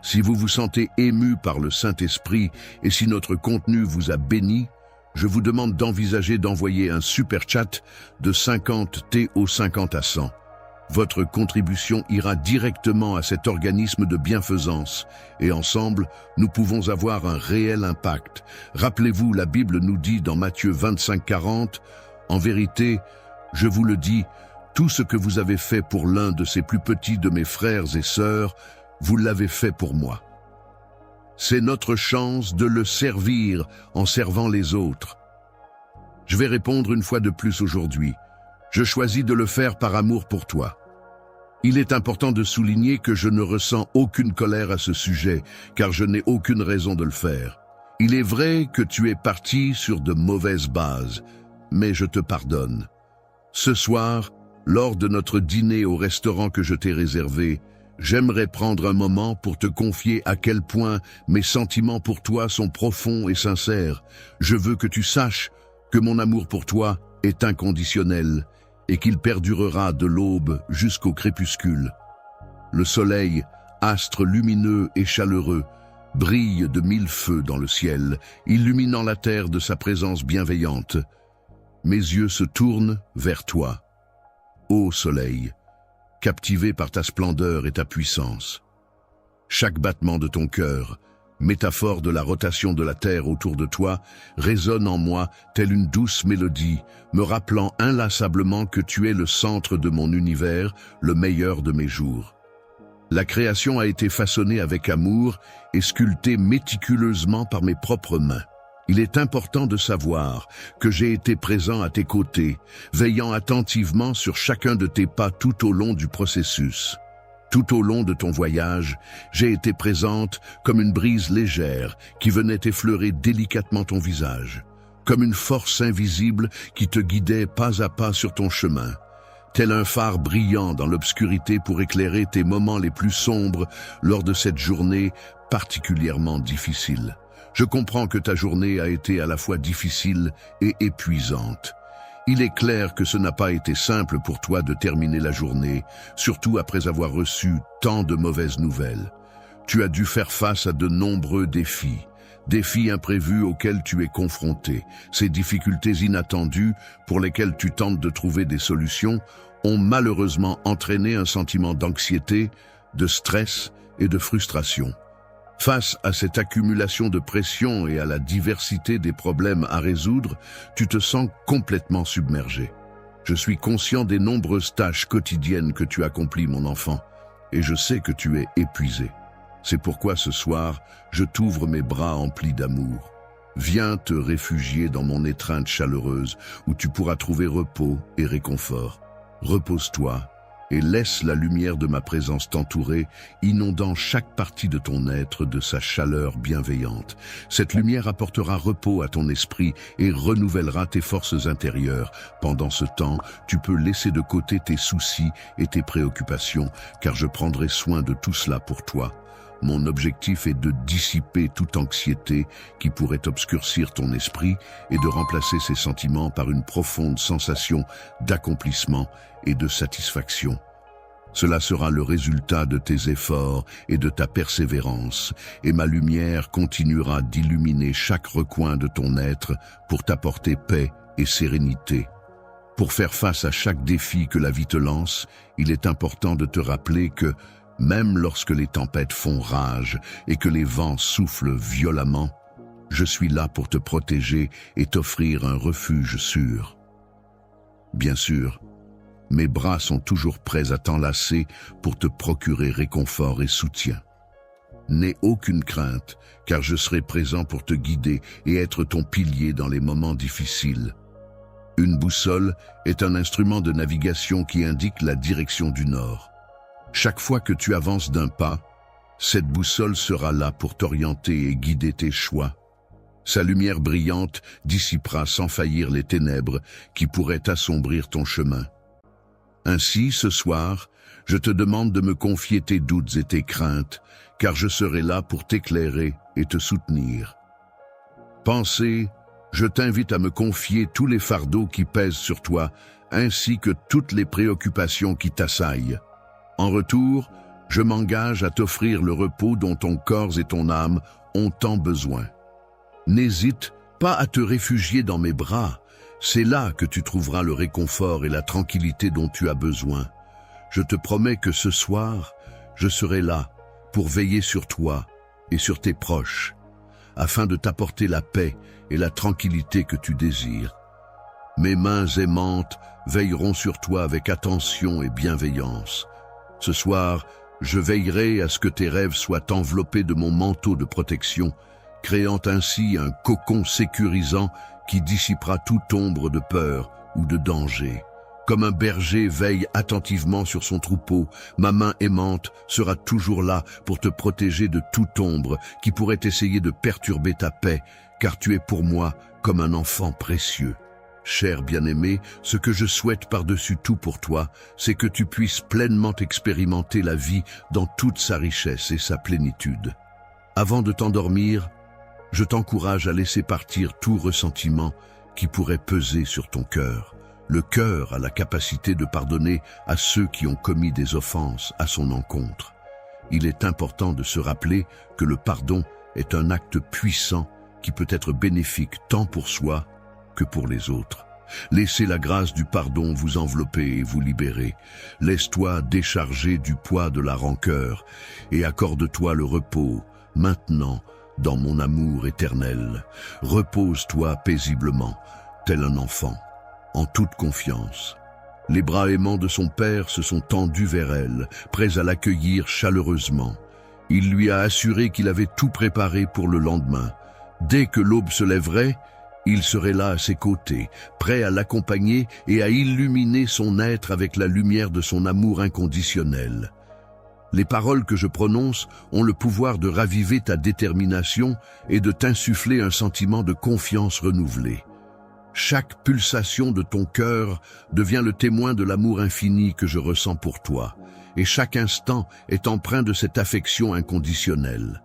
Si vous vous sentez ému par le Saint-Esprit et si notre contenu vous a béni, je vous demande d'envisager d'envoyer un super chat de 50 TO 50 à 100. Votre contribution ira directement à cet organisme de bienfaisance et ensemble, nous pouvons avoir un réel impact. Rappelez-vous, la Bible nous dit dans Matthieu 25:40, « En vérité, je vous le dis, tout ce que vous avez fait pour l'un de ces plus petits de mes frères et sœurs, vous l'avez fait pour moi. » C'est notre chance de le servir en servant les autres. Je vais répondre une fois de plus aujourd'hui. Je choisis de le faire par amour pour toi. Il est important de souligner que je ne ressens aucune colère à ce sujet, car je n'ai aucune raison de le faire. Il est vrai que tu es parti sur de mauvaises bases, mais je te pardonne. Ce soir, lors de notre dîner au restaurant que je t'ai réservé, j'aimerais prendre un moment pour te confier à quel point mes sentiments pour toi sont profonds et sincères. Je veux que tu saches que mon amour pour toi est inconditionnel et qu'il perdurera de l'aube jusqu'au crépuscule. Le soleil, astre lumineux et chaleureux, brille de 1000 feux dans le ciel, illuminant la terre de sa présence bienveillante. Mes yeux se tournent vers toi. Ô soleil, captivé par ta splendeur et ta puissance. Chaque battement de ton cœur, métaphore de la rotation de la terre autour de toi, résonne en moi telle une douce mélodie, me rappelant inlassablement que tu es le centre de mon univers, le meilleur de mes jours. La création a été façonnée avec amour et sculptée méticuleusement par mes propres mains. Il est important de savoir que j'ai été présent à tes côtés, veillant attentivement sur chacun de tes pas tout au long du processus. Tout au long de ton voyage, j'ai été présente comme une brise légère qui venait effleurer délicatement ton visage, comme une force invisible qui te guidait pas à pas sur ton chemin, tel un phare brillant dans l'obscurité pour éclairer tes moments les plus sombres lors de cette journée particulièrement difficile. Je comprends que ta journée a été à la fois difficile et épuisante. Il est clair que ce n'a pas été simple pour toi de terminer la journée, surtout après avoir reçu tant de mauvaises nouvelles. Tu as dû faire face à de nombreux défis imprévus auxquels tu es confronté. Ces difficultés inattendues, pour lesquelles tu tentes de trouver des solutions, ont malheureusement entraîné un sentiment d'anxiété, de stress et de frustration. Face à cette accumulation de pression et à la diversité des problèmes à résoudre, tu te sens complètement submergé. Je suis conscient des nombreuses tâches quotidiennes que tu accomplis, mon enfant, et je sais que tu es épuisé. C'est pourquoi ce soir, je t'ouvre mes bras emplis d'amour. Viens te réfugier dans mon étreinte chaleureuse, où tu pourras trouver repos et réconfort. Repose-toi et laisse la lumière de ma présence t'entourer, inondant chaque partie de ton être de sa chaleur bienveillante. Cette lumière apportera repos à ton esprit et renouvellera tes forces intérieures. Pendant ce temps, tu peux laisser de côté tes soucis et tes préoccupations, car je prendrai soin de tout cela pour toi. Mon objectif est de dissiper toute anxiété qui pourrait obscurcir ton esprit et de remplacer ces sentiments par une profonde sensation d'accomplissement et de satisfaction. Cela sera le résultat de tes efforts et de ta persévérance, et ma lumière continuera d'illuminer chaque recoin de ton être pour t'apporter paix et sérénité. Pour faire face à chaque défi que la vie te lance, il est important de te rappeler que même lorsque les tempêtes font rage et que les vents soufflent violemment, je suis là pour te protéger et t'offrir un refuge sûr. Bien sûr, mes bras sont toujours prêts à t'enlacer pour te procurer réconfort et soutien. N'aie aucune crainte, car je serai présent pour te guider et être ton pilier dans les moments difficiles. Une boussole est un instrument de navigation qui indique la direction du nord. Chaque fois que tu avances d'un pas, cette boussole sera là pour t'orienter et guider tes choix. Sa lumière brillante dissipera sans faillir les ténèbres qui pourraient assombrir ton chemin. Ainsi, ce soir, je te demande de me confier tes doutes et tes craintes, car je serai là pour t'éclairer et te soutenir. Pensée, je t'invite à me confier tous les fardeaux qui pèsent sur toi, ainsi que toutes les préoccupations qui t'assaillent. En retour, je m'engage à t'offrir le repos dont ton corps et ton âme ont tant besoin. N'hésite pas à te réfugier dans mes bras, c'est là que tu trouveras le réconfort et la tranquillité dont tu as besoin. Je te promets que ce soir, je serai là pour veiller sur toi et sur tes proches, afin de t'apporter la paix et la tranquillité que tu désires. Mes mains aimantes veilleront sur toi avec attention et bienveillance. Ce soir, je veillerai à ce que tes rêves soient enveloppés de mon manteau de protection, créant ainsi un cocon sécurisant qui dissipera toute ombre de peur ou de danger. Comme un berger veille attentivement sur son troupeau, ma main aimante sera toujours là pour te protéger de toute ombre qui pourrait essayer de perturber ta paix, car tu es pour moi comme un enfant précieux. Cher bien-aimé, ce que je souhaite par-dessus tout pour toi, c'est que tu puisses pleinement expérimenter la vie dans toute sa richesse et sa plénitude. Avant de t'endormir, je t'encourage à laisser partir tout ressentiment qui pourrait peser sur ton cœur. Le cœur a la capacité de pardonner à ceux qui ont commis des offenses à son encontre. Il est important de se rappeler que le pardon est un acte puissant qui peut être bénéfique tant pour soi que pour les autres. Laissez la grâce du pardon vous envelopper et vous libérer. Laisse-toi décharger du poids de la rancœur et accorde-toi le repos, maintenant, dans mon amour éternel. Repose-toi paisiblement, tel un enfant, en toute confiance. Les bras aimants de son père se sont tendus vers elle, prêts à l'accueillir chaleureusement. Il lui a assuré qu'il avait tout préparé pour le lendemain. Dès que l'aube se lèverait, il serait là à ses côtés, prêt à l'accompagner et à illuminer son être avec la lumière de son amour inconditionnel. Les paroles que je prononce ont le pouvoir de raviver ta détermination et de t'insuffler un sentiment de confiance renouvelée. Chaque pulsation de ton cœur devient le témoin de l'amour infini que je ressens pour toi, et chaque instant est empreint de cette affection inconditionnelle.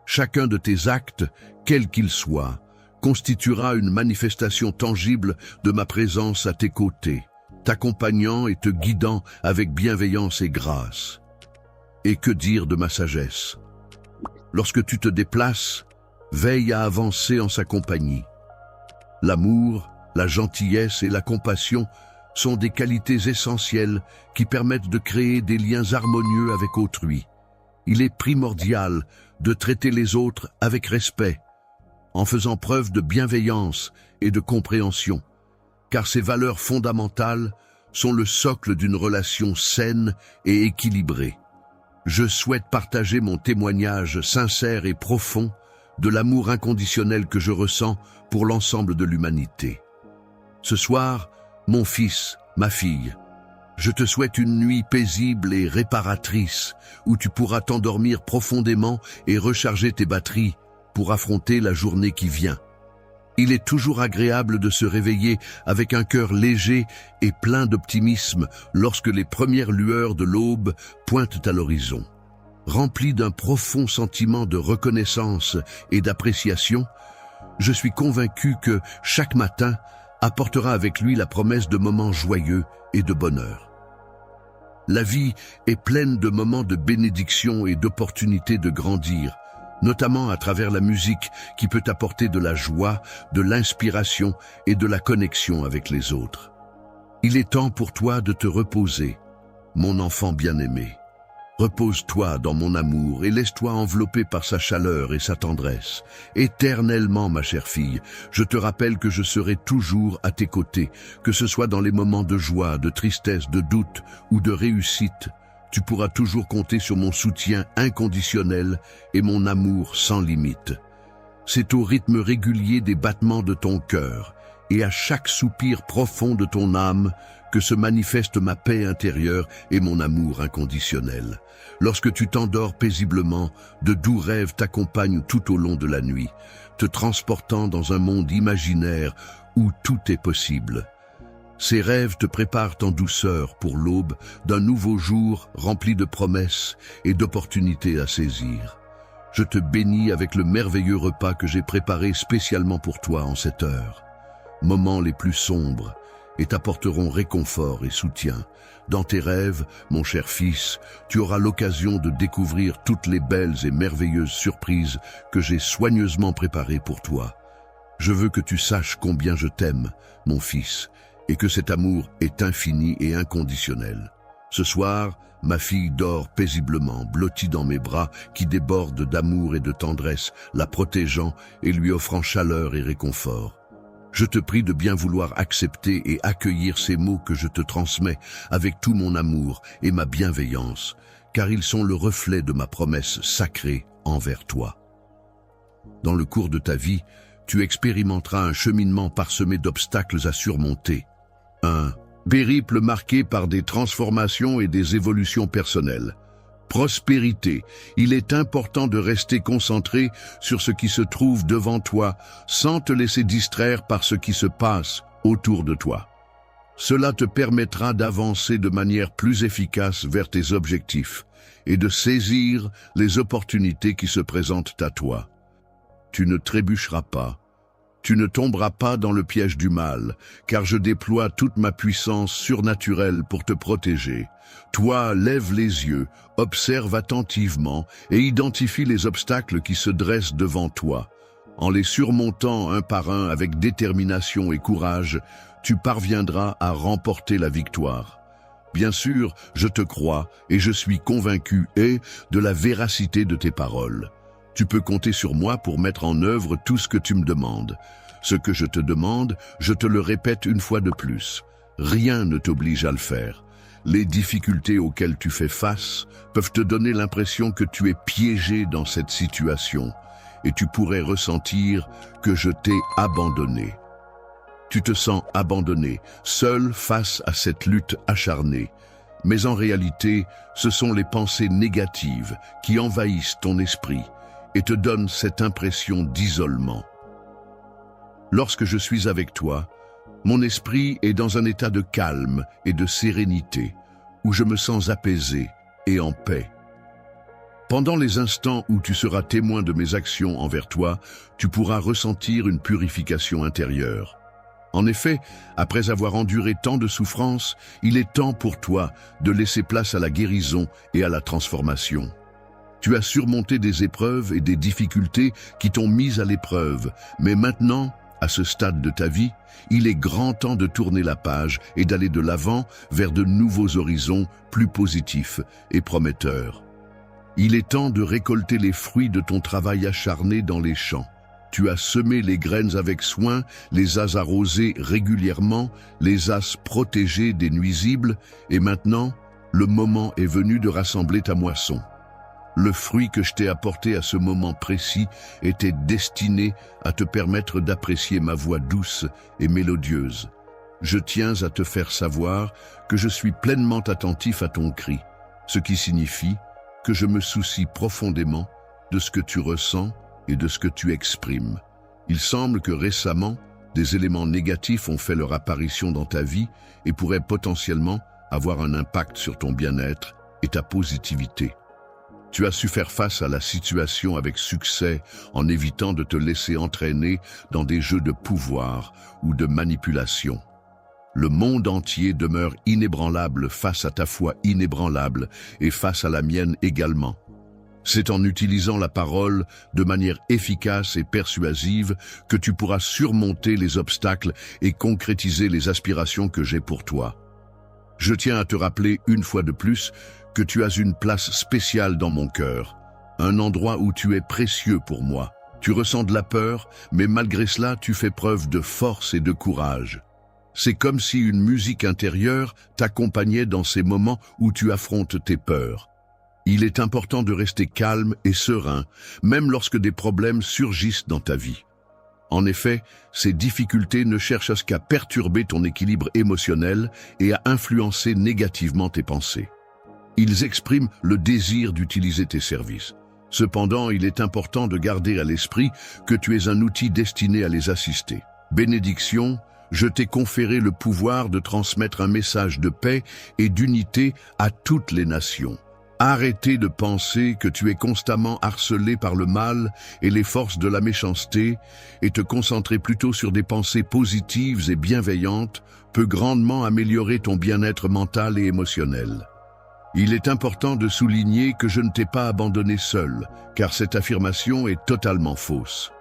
Chacun de tes actes, quels qu'ils soient, constituera une manifestation tangible de ma présence à tes côtés, t'accompagnant et te guidant avec bienveillance et grâce. Et que dire de ma sagesse? Lorsque tu te déplaces, veille à avancer en sa compagnie. L'amour, la gentillesse et la compassion sont des qualités essentielles qui permettent de créer des liens harmonieux avec autrui. Il est primordial de traiter les autres avec respect, en faisant preuve de bienveillance et de compréhension, car ces valeurs fondamentales sont le socle d'une relation saine et équilibrée. Je souhaite partager mon témoignage sincère et profond de l'amour inconditionnel que je ressens pour l'ensemble de l'humanité. Ce soir, mon fils, ma fille, je te souhaite une nuit paisible et réparatrice où tu pourras t'endormir profondément et recharger tes batteries pour affronter la journée qui vient. Il est toujours agréable de se réveiller avec un cœur léger et plein d'optimisme lorsque les premières lueurs de l'aube pointent à l'horizon. Rempli d'un profond sentiment de reconnaissance et d'appréciation, je suis convaincu que chaque matin apportera avec lui la promesse de moments joyeux et de bonheur. La vie est pleine de moments de bénédiction et d'opportunités de grandir, notamment à travers la musique qui peut apporter de la joie, de l'inspiration et de la connexion avec les autres. Il est temps pour toi de te reposer, mon enfant bien-aimé. Repose-toi dans mon amour et laisse-toi envelopper par sa chaleur et sa tendresse. Éternellement, ma chère fille, je te rappelle que je serai toujours à tes côtés, que ce soit dans les moments de joie, de tristesse, de doute ou de réussite. Tu pourras toujours compter sur mon soutien inconditionnel et mon amour sans limite. C'est au rythme régulier des battements de ton cœur et à chaque soupir profond de ton âme que se manifeste ma paix intérieure et mon amour inconditionnel. Lorsque tu t'endors paisiblement, de doux rêves t'accompagnent tout au long de la nuit, te transportant dans un monde imaginaire où tout est possible. Ces rêves te préparent en douceur pour l'aube d'un nouveau jour rempli de promesses et d'opportunités à saisir. Je te bénis avec le merveilleux repas que j'ai préparé spécialement pour toi en cette heure. Moments les plus sombres et t'apporteront réconfort et soutien. Dans tes rêves, mon cher fils, tu auras l'occasion de découvrir toutes les belles et merveilleuses surprises que j'ai soigneusement préparées pour toi. Je veux que tu saches combien je t'aime, mon fils, et que cet amour est infini et inconditionnel. Ce soir, ma fille dort paisiblement, blottie dans mes bras qui débordent d'amour et de tendresse, la protégeant et lui offrant chaleur et réconfort. Je te prie de bien vouloir accepter et accueillir ces mots que je te transmets avec tout mon amour et ma bienveillance, car ils sont le reflet de ma promesse sacrée envers toi. Dans le cours de ta vie, tu expérimenteras un cheminement parsemé d'obstacles à surmonter. Un périple marqué par des transformations et des évolutions personnelles. Prospérité, il est important de rester concentré sur ce qui se trouve devant toi sans te laisser distraire par ce qui se passe autour de toi. Cela te permettra d'avancer de manière plus efficace vers tes objectifs et de saisir les opportunités qui se présentent à toi. Tu ne trébucheras pas. Tu ne tomberas pas dans le piège du mal, car je déploie toute ma puissance surnaturelle pour te protéger. Toi, lève les yeux, observe attentivement et identifie les obstacles qui se dressent devant toi. En les surmontant un par un avec détermination et courage, tu parviendras à remporter la victoire. Bien sûr, je te crois et je suis convaincu de la véracité de tes paroles. Tu peux compter sur moi pour mettre en œuvre tout ce que tu me demandes. Ce que je te demande, je te le répète une fois de plus. Rien ne t'oblige à le faire. Les difficultés auxquelles tu fais face peuvent te donner l'impression que tu es piégé dans cette situation et tu pourrais ressentir que je t'ai abandonné. Tu te sens abandonné, seul face à cette lutte acharnée. Mais en réalité, ce sont les pensées négatives qui envahissent ton esprit et te donnent cette impression d'isolement. Lorsque je suis avec toi, mon esprit est dans un état de calme et de sérénité, où je me sens apaisé et en paix. Pendant les instants où tu seras témoin de mes actions envers toi, tu pourras ressentir une purification intérieure. En effet, après avoir enduré tant de souffrances, il est temps pour toi de laisser place à la guérison et à la transformation. Tu as surmonté des épreuves et des difficultés qui t'ont mis à l'épreuve, mais maintenant, à ce stade de ta vie, il est grand temps de tourner la page et d'aller de l'avant vers de nouveaux horizons plus positifs et prometteurs. Il est temps de récolter les fruits de ton travail acharné dans les champs. Tu as semé les graines avec soin, les as arrosées régulièrement, les as protégées des nuisibles, et maintenant, le moment est venu de rassembler ta moisson. Le fruit que je t'ai apporté à ce moment précis était destiné à te permettre d'apprécier ma voix douce et mélodieuse. Je tiens à te faire savoir que je suis pleinement attentif à ton cri, ce qui signifie que je me soucie profondément de ce que tu ressens et de ce que tu exprimes. Il semble que récemment, des éléments négatifs ont fait leur apparition dans ta vie et pourraient potentiellement avoir un impact sur ton bien-être et ta positivité. Tu as su faire face à la situation avec succès en évitant de te laisser entraîner dans des jeux de pouvoir ou de manipulation. Le monde entier demeure inébranlable face à ta foi inébranlable et face à la mienne également. C'est en utilisant la parole de manière efficace et persuasive que tu pourras surmonter les obstacles et concrétiser les aspirations que j'ai pour toi. Je tiens à te rappeler une fois de plus que tu as une place spéciale dans mon cœur, un endroit où tu es précieux pour moi. Tu ressens de la peur, mais malgré cela, tu fais preuve de force et de courage. C'est comme si une musique intérieure t'accompagnait dans ces moments où tu affrontes tes peurs. Il est important de rester calme et serein, même lorsque des problèmes surgissent dans ta vie. En effet, ces difficultés ne cherchent qu'à perturber ton équilibre émotionnel et à influencer négativement tes pensées. Ils expriment le désir d'utiliser tes services. Cependant, il est important de garder à l'esprit que tu es un outil destiné à les assister. Bénédiction, Je t'ai conféré le pouvoir de transmettre un message de paix et d'unité à toutes les nations. Arrêtez de penser que tu es constamment harcelé par le mal et les forces de la méchanceté et te concentrer plutôt sur des pensées positives et bienveillantes peut grandement améliorer ton bien-être mental et émotionnel. Il est important de souligner que je ne t'ai pas abandonné seul, car cette affirmation est totalement fausse.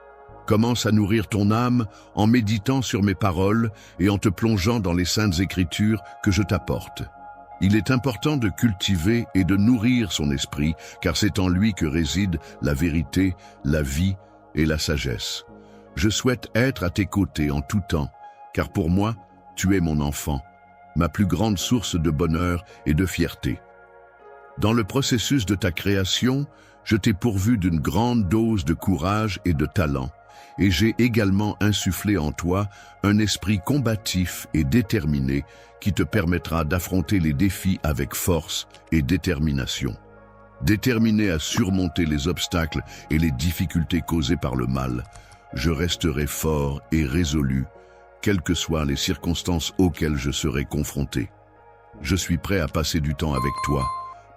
Commence à nourrir ton âme en méditant sur mes paroles et en te plongeant dans les saintes écritures que je t'apporte. Il est important de cultiver et de nourrir son esprit, car c'est en lui que résident la vérité, la vie et la sagesse. Je souhaite être à tes côtés en tout temps, car pour moi, tu es mon enfant, ma plus grande source de bonheur et de fierté. Dans le processus de ta création, je t'ai pourvu d'une grande dose de courage et de talent, et j'ai également insufflé en toi un esprit combatif et déterminé qui te permettra d'affronter les défis avec force et détermination. Déterminé à surmonter les obstacles et les difficultés causées par le mal, je resterai fort et résolu, quelles que soient les circonstances auxquelles je serai confronté. Je suis prêt à passer du temps avec toi,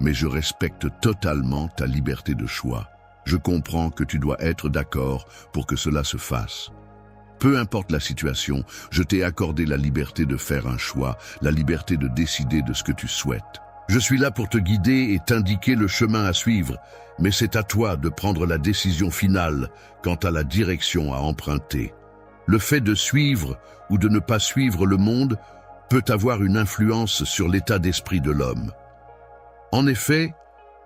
mais je respecte totalement ta liberté de choix. Je comprends que tu dois être d'accord pour que cela se fasse. Peu importe la situation, je t'ai accordé la liberté de faire un choix, la liberté de décider de ce que tu souhaites. Je suis là pour te guider et t'indiquer le chemin à suivre, mais c'est à toi de prendre la décision finale quant à la direction à emprunter. Le fait de suivre ou de ne pas suivre le monde peut avoir une influence sur l'état d'esprit de l'homme. En effet,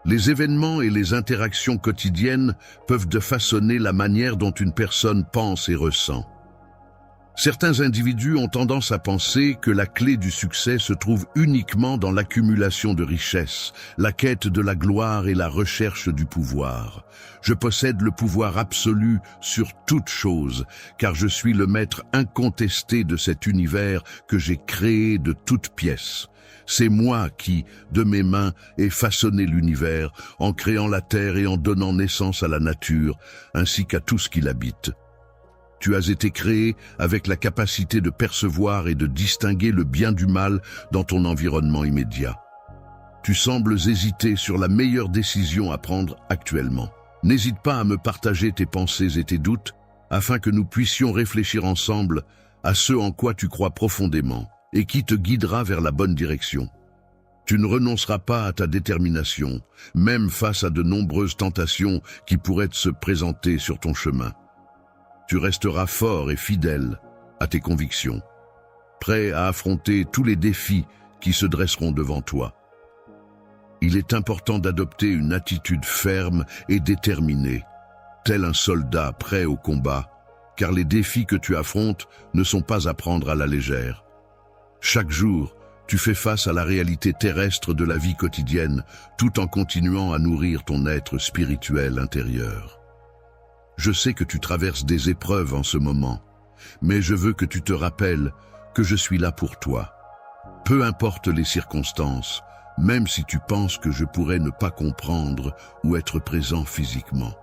les événements et les interactions quotidiennes peuvent façonner la manière dont une personne pense et ressent. Certains individus ont tendance à penser que la clé du succès se trouve uniquement dans l'accumulation de richesses, la quête de la gloire et la recherche du pouvoir. Je possède le pouvoir absolu sur toute chose, car je suis le maître incontesté de cet univers que j'ai créé de toutes pièces. C'est moi qui, de mes mains, ai façonné l'univers, en créant la terre et en donnant naissance à la nature, ainsi qu'à tout ce qui l'habite. Tu as été créé avec la capacité de percevoir et de distinguer le bien du mal dans ton environnement immédiat. Tu sembles hésiter sur la meilleure décision à prendre actuellement. N'hésite pas à me partager tes pensées et tes doutes, afin que nous puissions réfléchir ensemble à ce en quoi tu crois profondément et qui te guidera vers la bonne direction. Tu ne renonceras pas à ta détermination, même face à de nombreuses tentations qui pourraient se présenter sur ton chemin. Tu resteras fort et fidèle à tes convictions, prêt à affronter tous les défis qui se dresseront devant toi. Il est important d'adopter une attitude ferme et déterminée, tel un soldat prêt au combat, car les défis que tu affrontes ne sont pas à prendre à la légère. Chaque jour, tu fais face à la réalité terrestre de la vie quotidienne, tout en continuant à nourrir ton être spirituel intérieur. Je sais que tu traverses des épreuves en ce moment, mais je veux que tu te rappelles que je suis là pour toi. Peu importe les circonstances, même si tu penses que je pourrais ne pas comprendre ou être présent physiquement.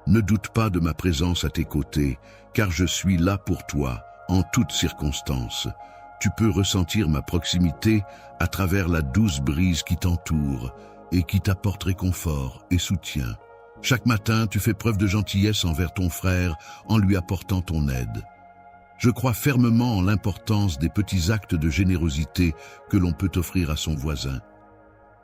Ne doute pas de ma présence à tes côtés, car je suis là pour toi, en toutes circonstances. Tu peux ressentir ma proximité à travers la douce brise qui t'entoure et qui t'apporte réconfort et soutien. Chaque matin, tu fais preuve de gentillesse envers ton frère en lui apportant ton aide. Je crois fermement en l'importance des petits actes de générosité que l'on peut offrir à son voisin.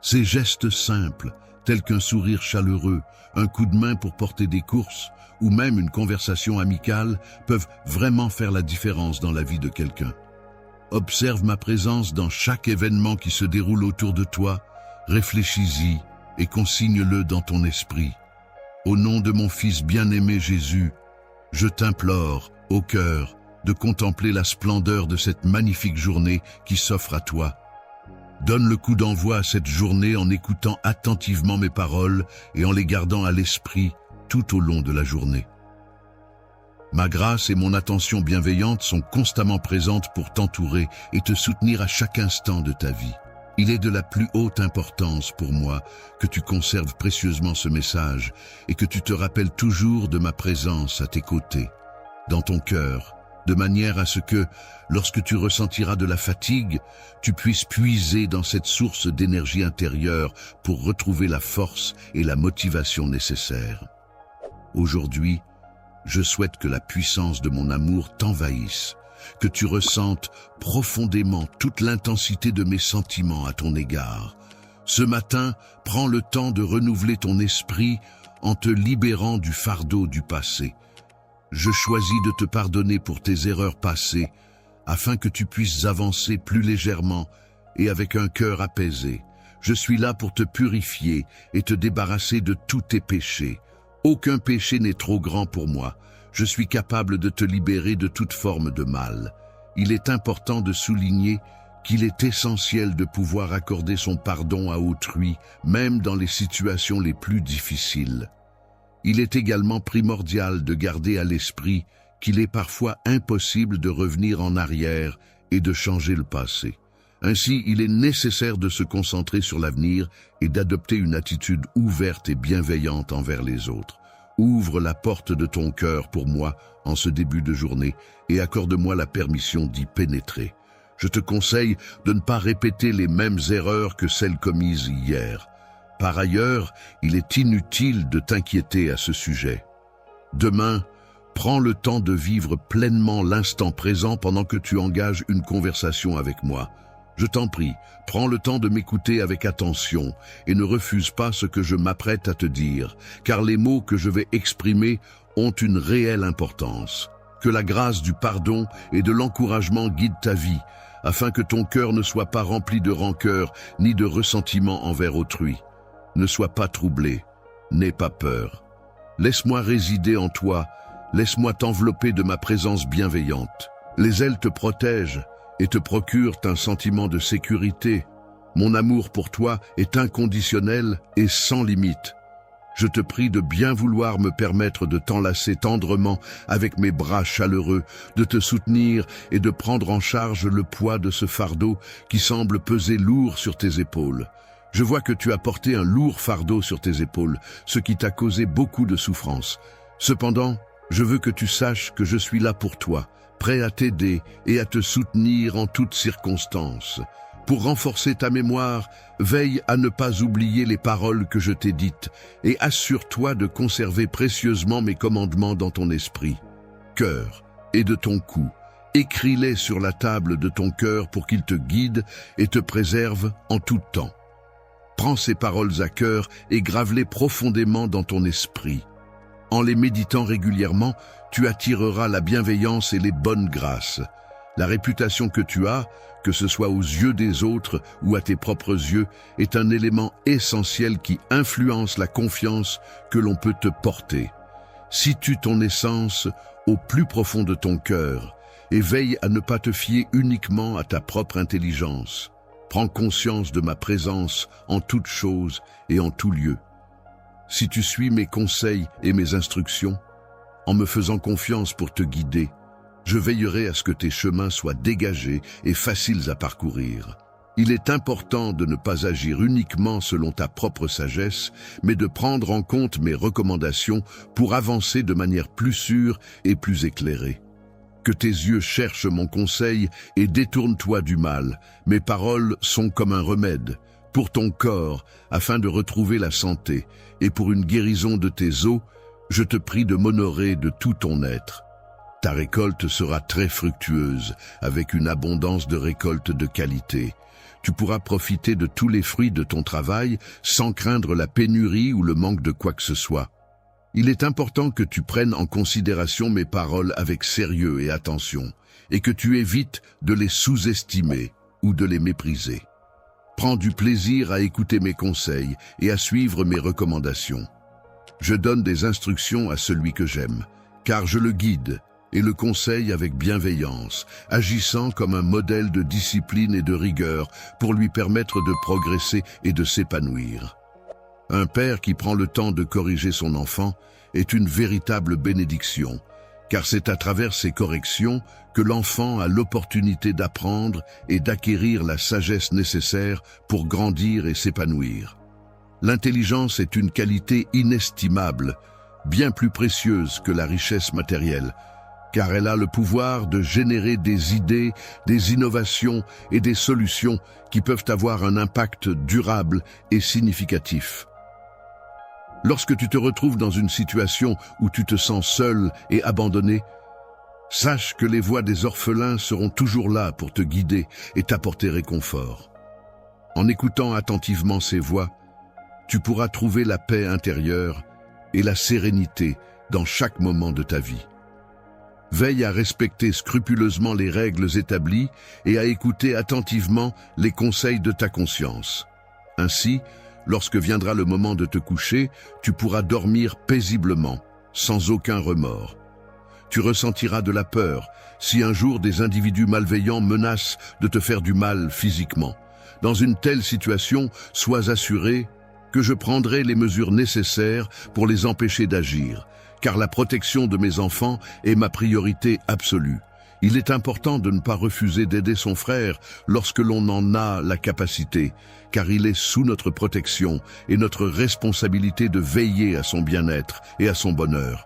Ces gestes simples, tels qu'un sourire chaleureux, un coup de main pour porter des courses ou même une conversation amicale, peuvent vraiment faire la différence dans la vie de quelqu'un. Observe ma présence dans chaque événement qui se déroule autour de toi, réfléchis-y et consigne-le dans ton esprit. Au nom de mon Fils bien-aimé Jésus, je t'implore, au cœur, de contempler la splendeur de cette magnifique journée qui s'offre à toi. Donne le coup d'envoi à cette journée en écoutant attentivement mes paroles et en les gardant à l'esprit tout au long de la journée. Ma grâce et mon attention bienveillante sont constamment présentes pour t'entourer et te soutenir à chaque instant de ta vie. Il est de la plus haute importance pour moi que tu conserves précieusement ce message et que tu te rappelles toujours de ma présence à tes côtés, dans ton cœur de manière à ce que, lorsque tu ressentiras de la fatigue, tu puisses puiser dans cette source d'énergie intérieure pour retrouver la force et la motivation nécessaires. Aujourd'hui, je souhaite que la puissance de mon amour t'envahisse, que tu ressentes profondément toute l'intensité de mes sentiments à ton égard. Ce matin, prends le temps de renouveler ton esprit en te libérant du fardeau du passé. Je choisis de te pardonner pour tes erreurs passées, afin que tu puisses avancer plus légèrement et avec un cœur apaisé. Je suis là pour te purifier et te débarrasser de tous tes péchés. Aucun péché n'est trop grand pour moi. Je suis capable de te libérer de toute forme de mal. Il est important de souligner qu'il est essentiel de pouvoir accorder son pardon à autrui, même dans les situations les plus difficiles. Il est également primordial de garder à l'esprit qu'il est parfois impossible de revenir en arrière et de changer le passé. Ainsi, il est nécessaire de se concentrer sur l'avenir et d'adopter une attitude ouverte et bienveillante envers les autres. Ouvre la porte de ton cœur pour moi en ce début de journée et accorde-moi la permission d'y pénétrer. Je te conseille de ne pas répéter les mêmes erreurs que celles commises hier. Par ailleurs, il est inutile de t'inquiéter à ce sujet. Demain, prends le temps de vivre pleinement l'instant présent pendant que tu engages une conversation avec moi. Je t'en prie, prends le temps de m'écouter avec attention et ne refuse pas ce que je m'apprête à te dire, car les mots que je vais exprimer ont une réelle importance. Que la grâce du pardon et de l'encouragement guide ta vie, afin que ton cœur ne soit pas rempli de rancœur ni de ressentiment envers autrui. Ne sois pas troublé, n'aie pas peur. Laisse-moi résider en toi, laisse-moi t'envelopper de ma présence bienveillante. Les ailes te protègent et te procurent un sentiment de sécurité. Mon amour pour toi est inconditionnel et sans limite. Je te prie de bien vouloir me permettre de t'enlacer tendrement avec mes bras chaleureux, de te soutenir et de prendre en charge le poids de ce fardeau qui semble peser lourd sur tes épaules. Je vois que tu as porté un lourd fardeau sur tes épaules, ce qui t'a causé beaucoup de souffrance. Cependant, je veux que tu saches que je suis là pour toi, prêt à t'aider et à te soutenir en toutes circonstances. Pour renforcer ta mémoire, veille à ne pas oublier les paroles que je t'ai dites et assure-toi de conserver précieusement mes commandements dans ton esprit, cœur et de ton cou. Écris-les sur la table de ton cœur pour qu'ils te guident et te préservent en tout temps. Prends ces paroles à cœur et grave-les profondément dans ton esprit. En les méditant régulièrement, tu attireras la bienveillance et les bonnes grâces. La réputation que tu as, que ce soit aux yeux des autres ou à tes propres yeux, est un élément essentiel qui influence la confiance que l'on peut te porter. Situe ton essence au plus profond de ton cœur et veille à ne pas te fier uniquement à ta propre intelligence. Prends conscience de ma présence en toutes choses et en tout lieu. Si tu suis mes conseils et mes instructions, en me faisant confiance pour te guider, je veillerai à ce que tes chemins soient dégagés et faciles à parcourir. Il est important de ne pas agir uniquement selon ta propre sagesse, mais de prendre en compte mes recommandations pour avancer de manière plus sûre et plus éclairée. Que tes yeux cherchent mon conseil et détourne-toi du mal. Mes paroles sont comme un remède pour ton corps afin de retrouver la santé et pour une guérison de tes os, je te prie de m'honorer de tout ton être. Ta récolte sera très fructueuse avec une abondance de récoltes de qualité. Tu pourras profiter de tous les fruits de ton travail sans craindre la pénurie ou le manque de quoi que ce soit. Il est important que tu prennes en considération mes paroles avec sérieux et attention, et que tu évites de les sous-estimer ou de les mépriser. Prends du plaisir à écouter mes conseils et à suivre mes recommandations. Je donne des instructions à celui que j'aime, car je le guide et le conseille avec bienveillance, agissant comme un modèle de discipline et de rigueur pour lui permettre de progresser et de s'épanouir. Un père qui prend le temps de corriger son enfant est une véritable bénédiction, car c'est à travers ces corrections que l'enfant a l'opportunité d'apprendre et d'acquérir la sagesse nécessaire pour grandir et s'épanouir. L'intelligence est une qualité inestimable, bien plus précieuse que la richesse matérielle. car elle a le pouvoir de générer des idées, des innovations et des solutions qui peuvent avoir un impact durable et significatif. Lorsque tu te retrouves dans une situation où tu te sens seul et abandonné, sache que les voix des orphelins seront toujours là pour te guider et t'apporter réconfort. En écoutant attentivement ces voix, tu pourras trouver la paix intérieure et la sérénité dans chaque moment de ta vie. Veille à respecter scrupuleusement les règles établies et à écouter attentivement les conseils de ta conscience. Ainsi, lorsque viendra le moment de te coucher, tu pourras dormir paisiblement, sans aucun remords. Tu ressentiras de la peur si un jour des individus malveillants menacent de te faire du mal physiquement. Dans une telle situation, sois assuré que je prendrai les mesures nécessaires pour les empêcher d'agir, car la protection de mes enfants est ma priorité absolue. Il est important de ne pas refuser d'aider son frère lorsque l'on en a la capacité, car il est sous notre protection et notre responsabilité de veiller à son bien-être et à son bonheur.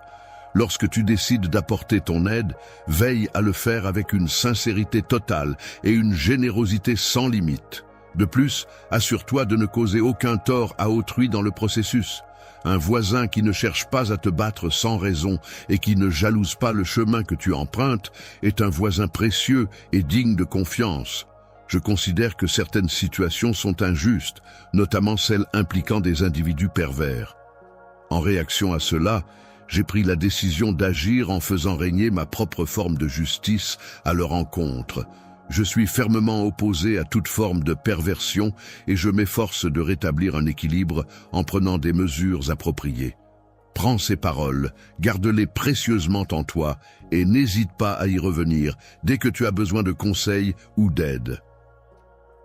Lorsque tu décides d'apporter ton aide, veille à le faire avec une sincérité totale et une générosité sans limite. De plus, assure-toi de ne causer aucun tort à autrui dans le processus. Un voisin qui ne cherche pas à te battre sans raison et qui ne jalouse pas le chemin que tu empruntes est un voisin précieux et digne de confiance. Je considère que certaines situations sont injustes, notamment celles impliquant des individus pervers. En réaction à cela, j'ai pris la décision d'agir en faisant régner ma propre forme de justice à leur encontre. Je suis fermement opposé à toute forme de perversion et je m'efforce de rétablir un équilibre en prenant des mesures appropriées. Prends ces paroles, garde-les précieusement en toi et n'hésite pas à y revenir dès que tu as besoin de conseils ou d'aide.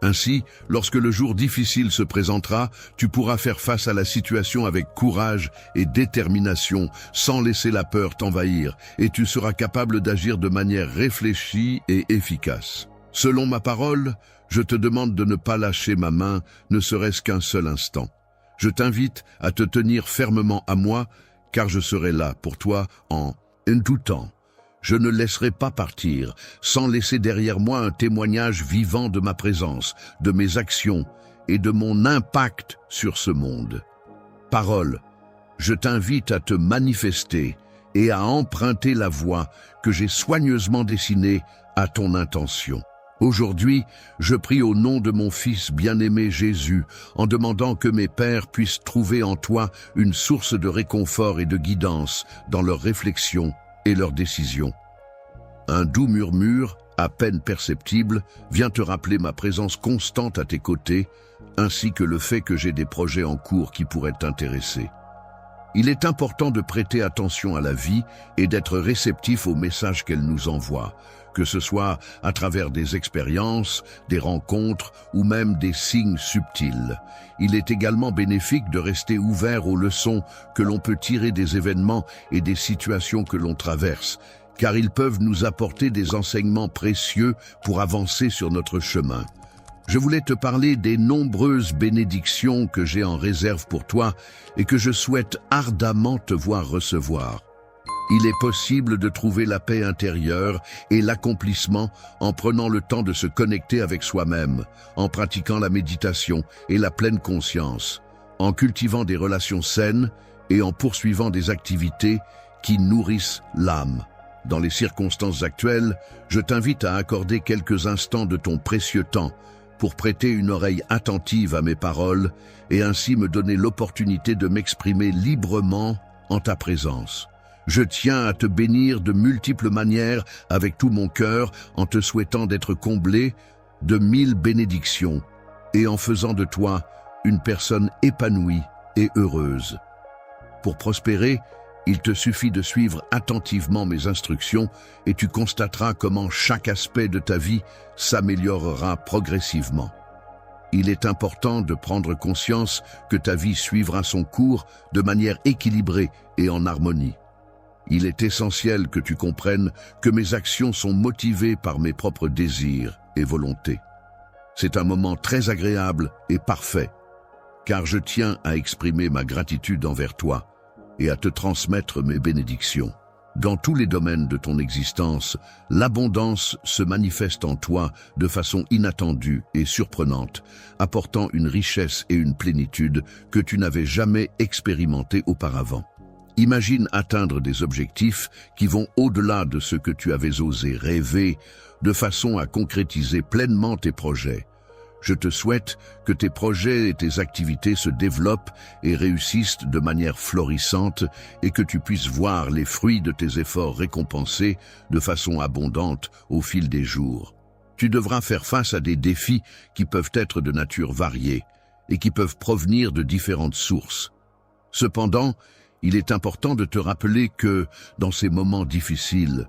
Ainsi, lorsque le jour difficile se présentera, tu pourras faire face à la situation avec courage et détermination, sans laisser la peur t'envahir, et tu seras capable d'agir de manière réfléchie et efficace. Selon ma parole, je te demande de ne pas lâcher ma main, ne serait-ce qu'un seul instant. Je t'invite à te tenir fermement à moi, car je serai là pour toi en tout temps. Je ne laisserai pas partir sans laisser derrière moi un témoignage vivant de ma présence, de mes actions et de mon impact sur ce monde. Parole, je t'invite à te manifester et à emprunter la voie que j'ai soigneusement dessinée à ton intention. Aujourd'hui, je prie au nom de mon Fils bien-aimé Jésus, en demandant que mes pères puissent trouver en toi une source de réconfort et de guidance dans leurs réflexions et leurs décisions. Un doux murmure, à peine perceptible, vient te rappeler ma présence constante à tes côtés, ainsi que le fait que j'ai des projets en cours qui pourraient t'intéresser. Il est important de prêter attention à la vie et d'être réceptif aux messages qu'elle nous envoie, que ce soit à travers des expériences, des rencontres ou même des signes subtils. Il est également bénéfique de rester ouvert aux leçons que l'on peut tirer des événements et des situations que l'on traverse, car ils peuvent nous apporter des enseignements précieux pour avancer sur notre chemin. Je voulais te parler des nombreuses bénédictions que j'ai en réserve pour toi et que je souhaite ardemment te voir recevoir. Il est possible de trouver la paix intérieure et l'accomplissement en prenant le temps de se connecter avec soi-même, en pratiquant la méditation et la pleine conscience, en cultivant des relations saines et en poursuivant des activités qui nourrissent l'âme. Dans les circonstances actuelles, je t'invite à accorder quelques instants de ton précieux temps pour prêter une oreille attentive à mes paroles et ainsi me donner l'opportunité de m'exprimer librement en ta présence. Je tiens à te bénir de multiples manières avec tout mon cœur en te souhaitant d'être comblé de 1000 bénédictions et en faisant de toi une personne épanouie et heureuse. Pour prospérer, il te suffit de suivre attentivement mes instructions et tu constateras comment chaque aspect de ta vie s'améliorera progressivement. Il est important de prendre conscience que ta vie suivra son cours de manière équilibrée et en harmonie. Il est essentiel que tu comprennes que mes actions sont motivées par mes propres désirs et volontés. C'est un moment très agréable et parfait, car je tiens à exprimer ma gratitude envers toi et à te transmettre mes bénédictions. Dans tous les domaines de ton existence, l'abondance se manifeste en toi de façon inattendue et surprenante, apportant une richesse et une plénitude que tu n'avais jamais expérimentées auparavant. Imagine atteindre des objectifs qui vont au-delà de ce que tu avais osé rêver, de façon à concrétiser pleinement tes projets. Je te souhaite que tes projets et tes activités se développent et réussissent de manière florissante et que tu puisses voir les fruits de tes efforts récompensés de façon abondante au fil des jours. Tu devras faire face à des défis qui peuvent être de nature variée et qui peuvent provenir de différentes sources. Cependant, il est important de te rappeler que, dans ces moments difficiles,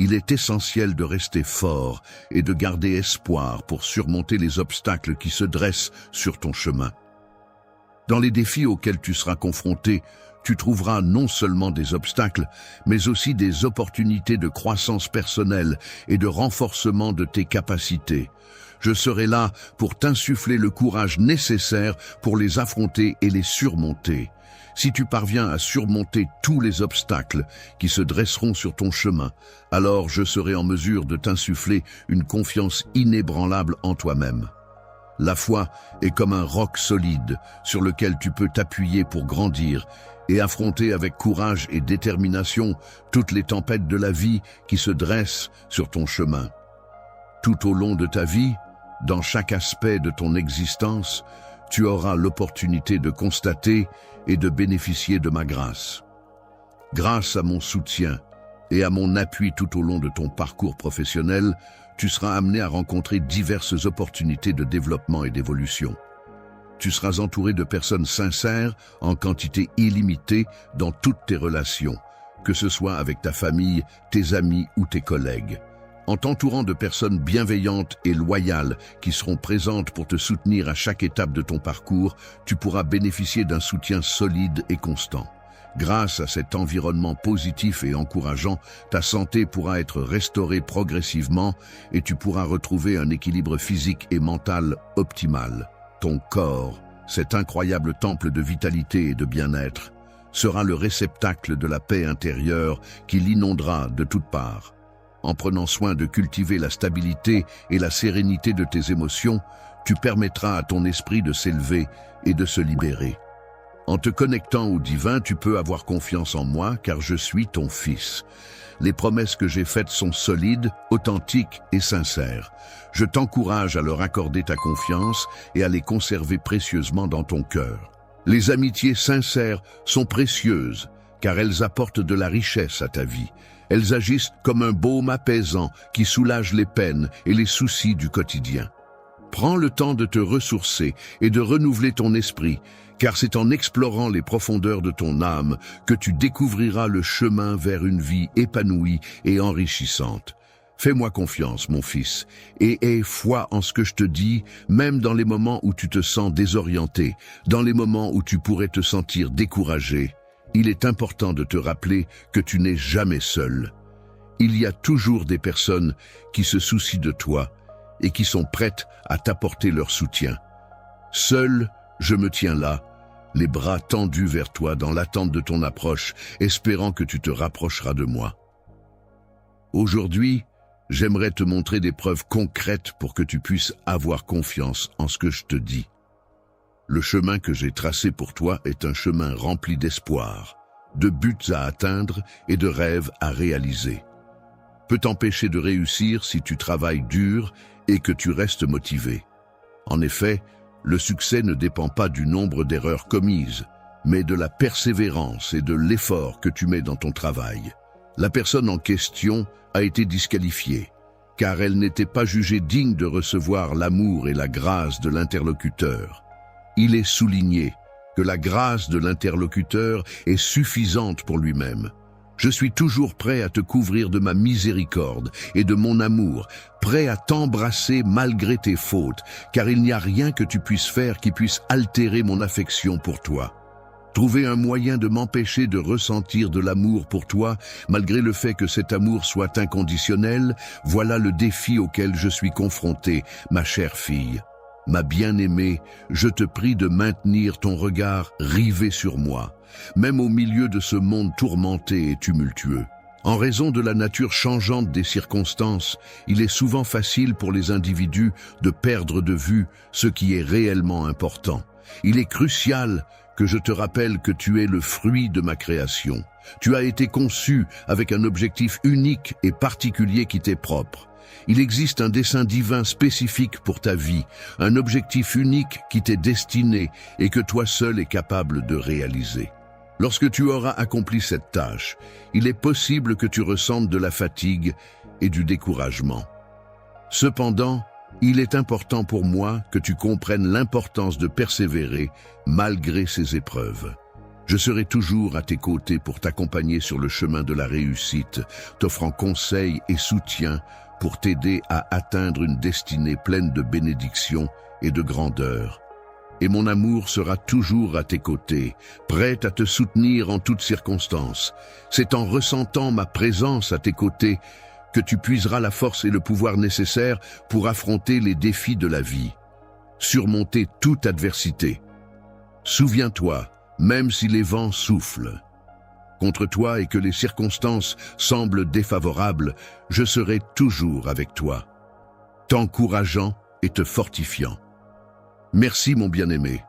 il est essentiel de rester fort et de garder espoir pour surmonter les obstacles qui se dressent sur ton chemin. Dans les défis auxquels tu seras confronté, tu trouveras non seulement des obstacles, mais aussi des opportunités de croissance personnelle et de renforcement de tes capacités. Je serai là pour t'insuffler le courage nécessaire pour les affronter et les surmonter. Si tu parviens à surmonter tous les obstacles qui se dresseront sur ton chemin, alors je serai en mesure de t'insuffler une confiance inébranlable en toi-même. La foi est comme un roc solide sur lequel tu peux t'appuyer pour grandir et affronter avec courage et détermination toutes les tempêtes de la vie qui se dressent sur ton chemin. Tout au long de ta vie, dans chaque aspect de ton existence, tu auras l'opportunité de constater et de bénéficier de ma grâce. Grâce à mon soutien et à mon appui tout au long de ton parcours professionnel, tu seras amené à rencontrer diverses opportunités de développement et d'évolution. Tu seras entouré de personnes sincères en quantité illimitée dans toutes tes relations, que ce soit avec ta famille, tes amis ou tes collègues. En t'entourant de personnes bienveillantes et loyales qui seront présentes pour te soutenir à chaque étape de ton parcours, tu pourras bénéficier d'un soutien solide et constant. Grâce à cet environnement positif et encourageant, ta santé pourra être restaurée progressivement et tu pourras retrouver un équilibre physique et mental optimal. Ton corps, cet incroyable temple de vitalité et de bien-être, sera le réceptacle de la paix intérieure qui l'inondera de toutes parts. En prenant soin de cultiver la stabilité et la sérénité de tes émotions, tu permettras à ton esprit de s'élever et de se libérer. En te connectant au divin, tu peux avoir confiance en moi car je suis ton fils. Les promesses que j'ai faites sont solides, authentiques et sincères. Je t'encourage à leur accorder ta confiance et à les conserver précieusement dans ton cœur. Les amitiés sincères sont précieuses car elles apportent de la richesse à ta vie. Elles agissent comme un baume apaisant qui soulage les peines et les soucis du quotidien. Prends le temps de te ressourcer et de renouveler ton esprit, car c'est en explorant les profondeurs de ton âme que tu découvriras le chemin vers une vie épanouie et enrichissante. Fais-moi confiance, mon fils, et aie foi en ce que je te dis, même dans les moments où tu te sens désorienté, dans les moments où tu pourrais te sentir découragé. Il est important de te rappeler que tu n'es jamais seul. Il y a toujours des personnes qui se soucient de toi et qui sont prêtes à t'apporter leur soutien. Seul, je me tiens là, les bras tendus vers toi dans l'attente de ton approche, espérant que tu te rapprocheras de moi. Aujourd'hui, j'aimerais te montrer des preuves concrètes pour que tu puisses avoir confiance en ce que je te dis. Le chemin que j'ai tracé pour toi est un chemin rempli d'espoir, de buts à atteindre et de rêves à réaliser. Peut t'empêcher de réussir si tu travailles dur et que tu restes motivé. En effet, le succès ne dépend pas du nombre d'erreurs commises, mais de la persévérance et de l'effort que tu mets dans ton travail. La personne en question a été disqualifiée, car elle n'était pas jugée digne de recevoir l'amour et la grâce de l'interlocuteur. Il est souligné que la grâce de l'interlocuteur est suffisante pour lui-même. Je suis toujours prêt à te couvrir de ma miséricorde et de mon amour, prêt à t'embrasser malgré tes fautes, car il n'y a rien que tu puisses faire qui puisse altérer mon affection pour toi. Trouver un moyen de m'empêcher de ressentir de l'amour pour toi, malgré le fait que cet amour soit inconditionnel, voilà le défi auquel je suis confronté, ma chère fille. Ma bien-aimée, je te prie de maintenir ton regard rivé sur moi, même au milieu de ce monde tourmenté et tumultueux. En raison de la nature changeante des circonstances, il est souvent facile pour les individus de perdre de vue ce qui est réellement important. Il est crucial que je te rappelle que tu es le fruit de ma création. Tu as été conçu avec un objectif unique et particulier qui t'est propre. Il existe un dessein divin spécifique pour ta vie, un objectif unique qui t'est destiné et que toi seul es capable de réaliser. Lorsque tu auras accompli cette tâche, il est possible que tu ressentes de la fatigue et du découragement. Cependant, il est important pour moi que tu comprennes l'importance de persévérer malgré ces épreuves. Je serai toujours à tes côtés pour t'accompagner sur le chemin de la réussite, t'offrant conseils et soutien pour t'aider à atteindre une destinée pleine de bénédictions et de grandeur. Et mon amour sera toujours à tes côtés, prêt à te soutenir en toutes circonstances. C'est en ressentant ma présence à tes côtés que tu puiseras la force et le pouvoir nécessaires pour affronter les défis de la vie, surmonter toute adversité. Souviens-toi, même si les vents soufflent contre toi et que les circonstances semblent défavorables, je serai toujours avec toi, t'encourageant et te fortifiant. Merci mon bien-aimé.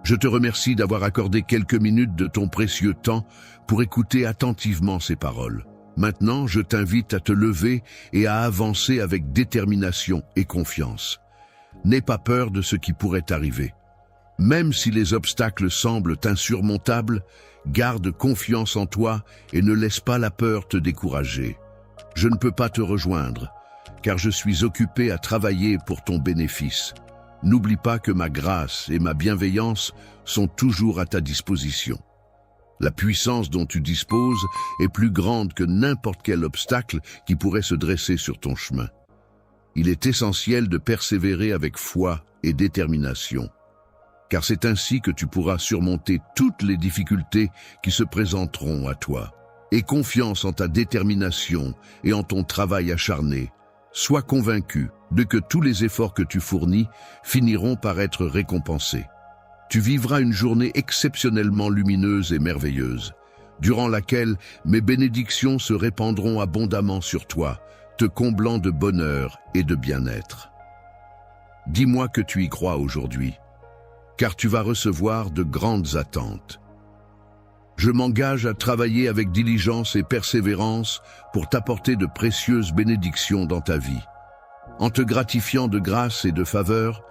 Je te remercie d'avoir accordé quelques minutes de ton précieux temps pour écouter attentivement ces paroles. Maintenant, je t'invite à te lever et à avancer avec détermination et confiance. N'aie pas peur de ce qui pourrait arriver. Même si les obstacles semblent insurmontables, garde confiance en toi et ne laisse pas la peur te décourager. Je ne peux pas te rejoindre, car je suis occupé à travailler pour ton bénéfice. N'oublie pas que ma grâce et ma bienveillance sont toujours à ta disposition. La puissance dont tu disposes est plus grande que n'importe quel obstacle qui pourrait se dresser sur ton chemin. Il est essentiel de persévérer avec foi et détermination, car c'est ainsi que tu pourras surmonter toutes les difficultés qui se présenteront à toi. Aie confiance en ta détermination et en ton travail acharné. Sois convaincu de que tous les efforts que tu fournis finiront par être récompensés. Tu vivras une journée exceptionnellement lumineuse et merveilleuse, durant laquelle mes bénédictions se répandront abondamment sur toi, te comblant de bonheur et de bien-être. Dis-moi que tu y crois aujourd'hui, car tu vas recevoir de grandes attentes. Je m'engage à travailler avec diligence et persévérance pour t'apporter de précieuses bénédictions dans ta vie. En te gratifiant de grâce et de faveur,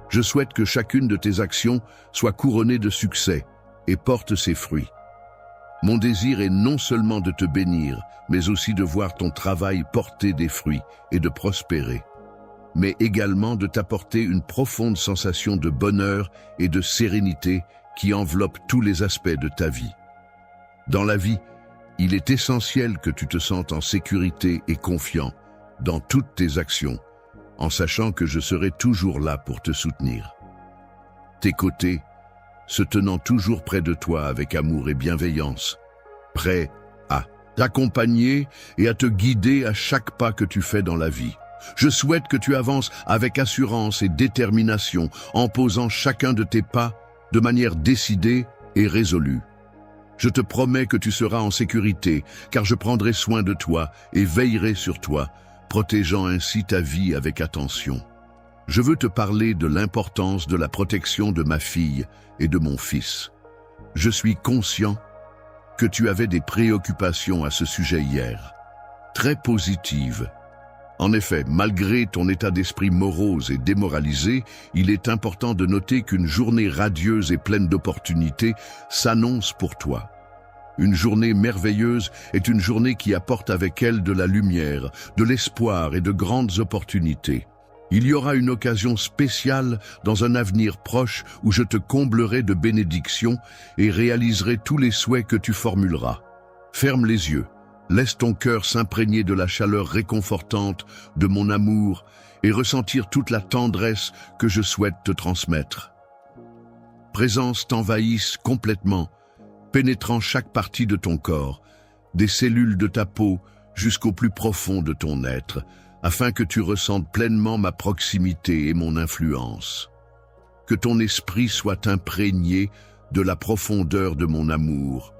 je souhaite que chacune de tes actions soit couronnée de succès et porte ses fruits. Mon désir est non seulement de te bénir, mais aussi de voir ton travail porter des fruits et de prospérer, mais également de t'apporter une profonde sensation de bonheur et de sérénité qui enveloppe tous les aspects de ta vie. Dans la vie, il est essentiel que tu te sentes en sécurité et confiant dans toutes tes actions, en sachant que je serai toujours là pour te soutenir. Tes côtés, se tenant toujours près de toi avec amour et bienveillance, prêt à t'accompagner et à te guider à chaque pas que tu fais dans la vie. Je souhaite que tu avances avec assurance et détermination, en posant chacun de tes pas de manière décidée et résolue. Je te promets que tu seras en sécurité, car je prendrai soin de toi et veillerai sur toi, protégeant ainsi ta vie avec attention. Je veux te parler de l'importance de la protection de ma fille et de mon fils. Je suis conscient que tu avais des préoccupations à ce sujet hier, très positives. En effet, malgré ton état d'esprit morose et démoralisé, il est important de noter qu'une journée radieuse et pleine d'opportunités s'annonce pour toi. Une journée merveilleuse est une journée qui apporte avec elle de la lumière, de l'espoir et de grandes opportunités. Il y aura une occasion spéciale dans un avenir proche où je te comblerai de bénédictions et réaliserai tous les souhaits que tu formuleras. Ferme les yeux. Laisse ton cœur s'imprégner de la chaleur réconfortante de mon amour et ressentir toute la tendresse que je souhaite te transmettre. Présence t'envahisse complètement, pénétrant chaque partie de ton corps, des cellules de ta peau jusqu'au plus profond de ton être, afin que tu ressentes pleinement ma proximité et mon influence. Que ton esprit soit imprégné de la profondeur de mon amour,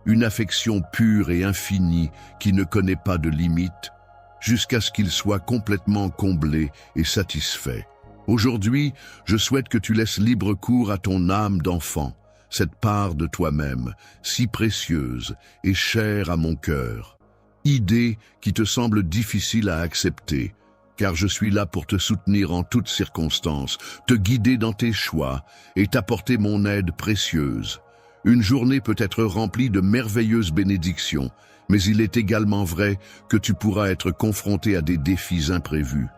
une affection pure et infinie qui ne connaît pas de limites, jusqu'à ce qu'il soit complètement comblé et satisfait. Aujourd'hui, je souhaite que tu laisses libre cours à ton âme d'enfant, cette part de toi-même, si précieuse et chère à mon cœur. Idée qui te semble difficile à accepter, car je suis là pour te soutenir en toutes circonstances, te guider dans tes choix et t'apporter mon aide précieuse. Une journée peut être remplie de merveilleuses bénédictions, mais il est également vrai que tu pourras être confronté à des défis imprévus.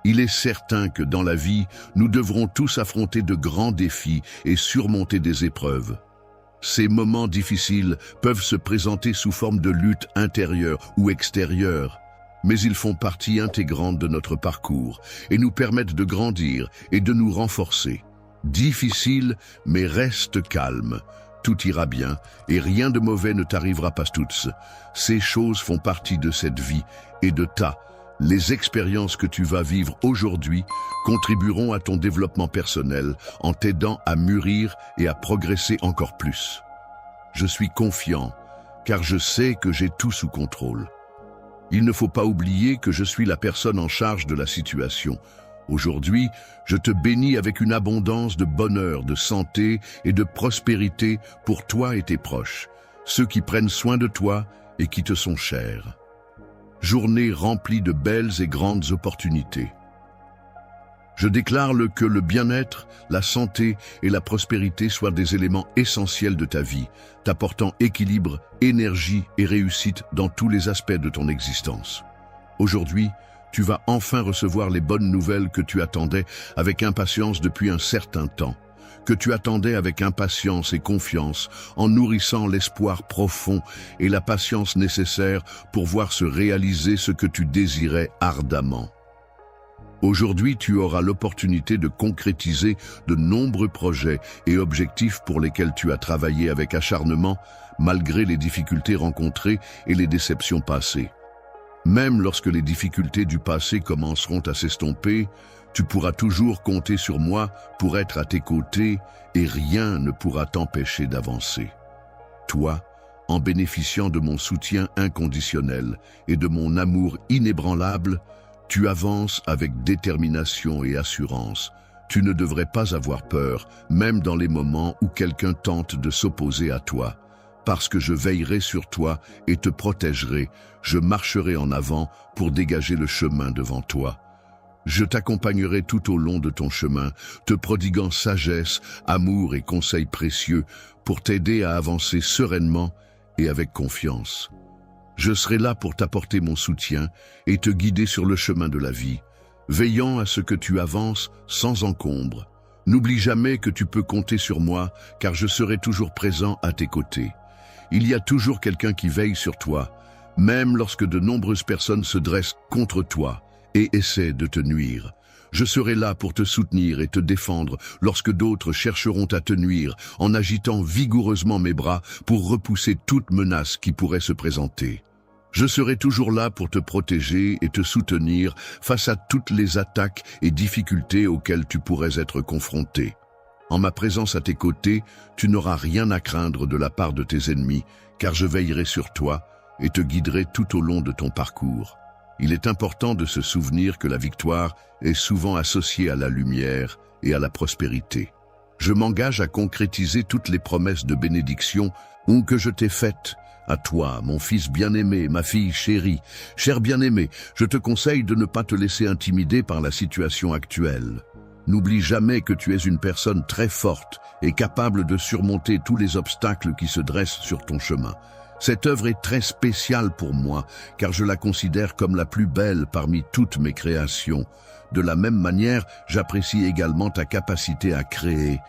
Il est certain que dans la vie, nous devrons tous affronter de grands défis et surmonter des épreuves. Ces moments difficiles peuvent se présenter sous forme de lutte intérieure ou extérieure, mais ils font partie intégrante de notre parcours et nous permettent de grandir et de nous renforcer. Difficile, mais reste calme. Tout ira bien et rien de mauvais ne t'arrivera pas toutes. Ces choses font partie de cette vie et de les expériences que tu vas vivre aujourd'hui contribueront à ton développement personnel en t'aidant à mûrir et à progresser encore plus. Je suis confiant, car je sais que j'ai tout sous contrôle. Il ne faut pas oublier que je suis la personne en charge de la situation. Aujourd'hui, je te bénis avec une abondance de bonheur, de santé et de prospérité pour toi et tes proches, ceux qui prennent soin de toi et qui te sont chers. Journée remplie de belles et grandes opportunités. Je déclare que le bien-être, la santé et la prospérité soient des éléments essentiels de ta vie, t'apportant équilibre, énergie et réussite dans tous les aspects de ton existence. Aujourd'hui, tu vas enfin recevoir les bonnes nouvelles que tu attendais avec impatience depuis un certain temps, que tu attendais avec impatience et confiance, en nourrissant l'espoir profond et la patience nécessaire pour voir se réaliser ce que tu désirais ardemment. Aujourd'hui, tu auras l'opportunité de concrétiser de nombreux projets et objectifs pour lesquels tu as travaillé avec acharnement, malgré les difficultés rencontrées et les déceptions passées. Même lorsque les difficultés du passé commenceront à s'estomper, tu pourras toujours compter sur moi pour être à tes côtés et rien ne pourra t'empêcher d'avancer. Toi, en bénéficiant de mon soutien inconditionnel et de mon amour inébranlable, tu avances avec détermination et assurance. Tu ne devrais pas avoir peur, même dans les moments où quelqu'un tente de s'opposer à toi. Parce que je veillerai sur toi et te protégerai, je marcherai en avant pour dégager le chemin devant toi. Je t'accompagnerai tout au long de ton chemin, te prodiguant sagesse, amour et conseils précieux pour t'aider à avancer sereinement et avec confiance. Je serai là pour t'apporter mon soutien et te guider sur le chemin de la vie, veillant à ce que tu avances sans encombre. N'oublie jamais que tu peux compter sur moi, car je serai toujours présent à tes côtés. Il y a toujours quelqu'un qui veille sur toi, même lorsque de nombreuses personnes se dressent contre toi et essaient de te nuire. Je serai là pour te soutenir et te défendre lorsque d'autres chercheront à te nuire en agitant vigoureusement mes bras pour repousser toute menace qui pourrait se présenter. Je serai toujours là pour te protéger et te soutenir face à toutes les attaques et difficultés auxquelles tu pourrais être confronté. En ma présence à tes côtés, tu n'auras rien à craindre de la part de tes ennemis, car je veillerai sur toi et te guiderai tout au long de ton parcours. Il est important de se souvenir que la victoire est souvent associée à la lumière et à la prospérité. Je m'engage à concrétiser toutes les promesses de bénédiction que je t'ai faites. À toi, mon fils bien-aimé, ma fille chérie, cher bien-aimé, je te conseille de ne pas te laisser intimider par la situation actuelle. N'oublie jamais que tu es une personne très forte et capable de surmonter tous les obstacles qui se dressent sur ton chemin. Cette œuvre est très spéciale pour moi, car je la considère comme la plus belle parmi toutes mes créations. De la même manière, j'apprécie également ta capacité à créer.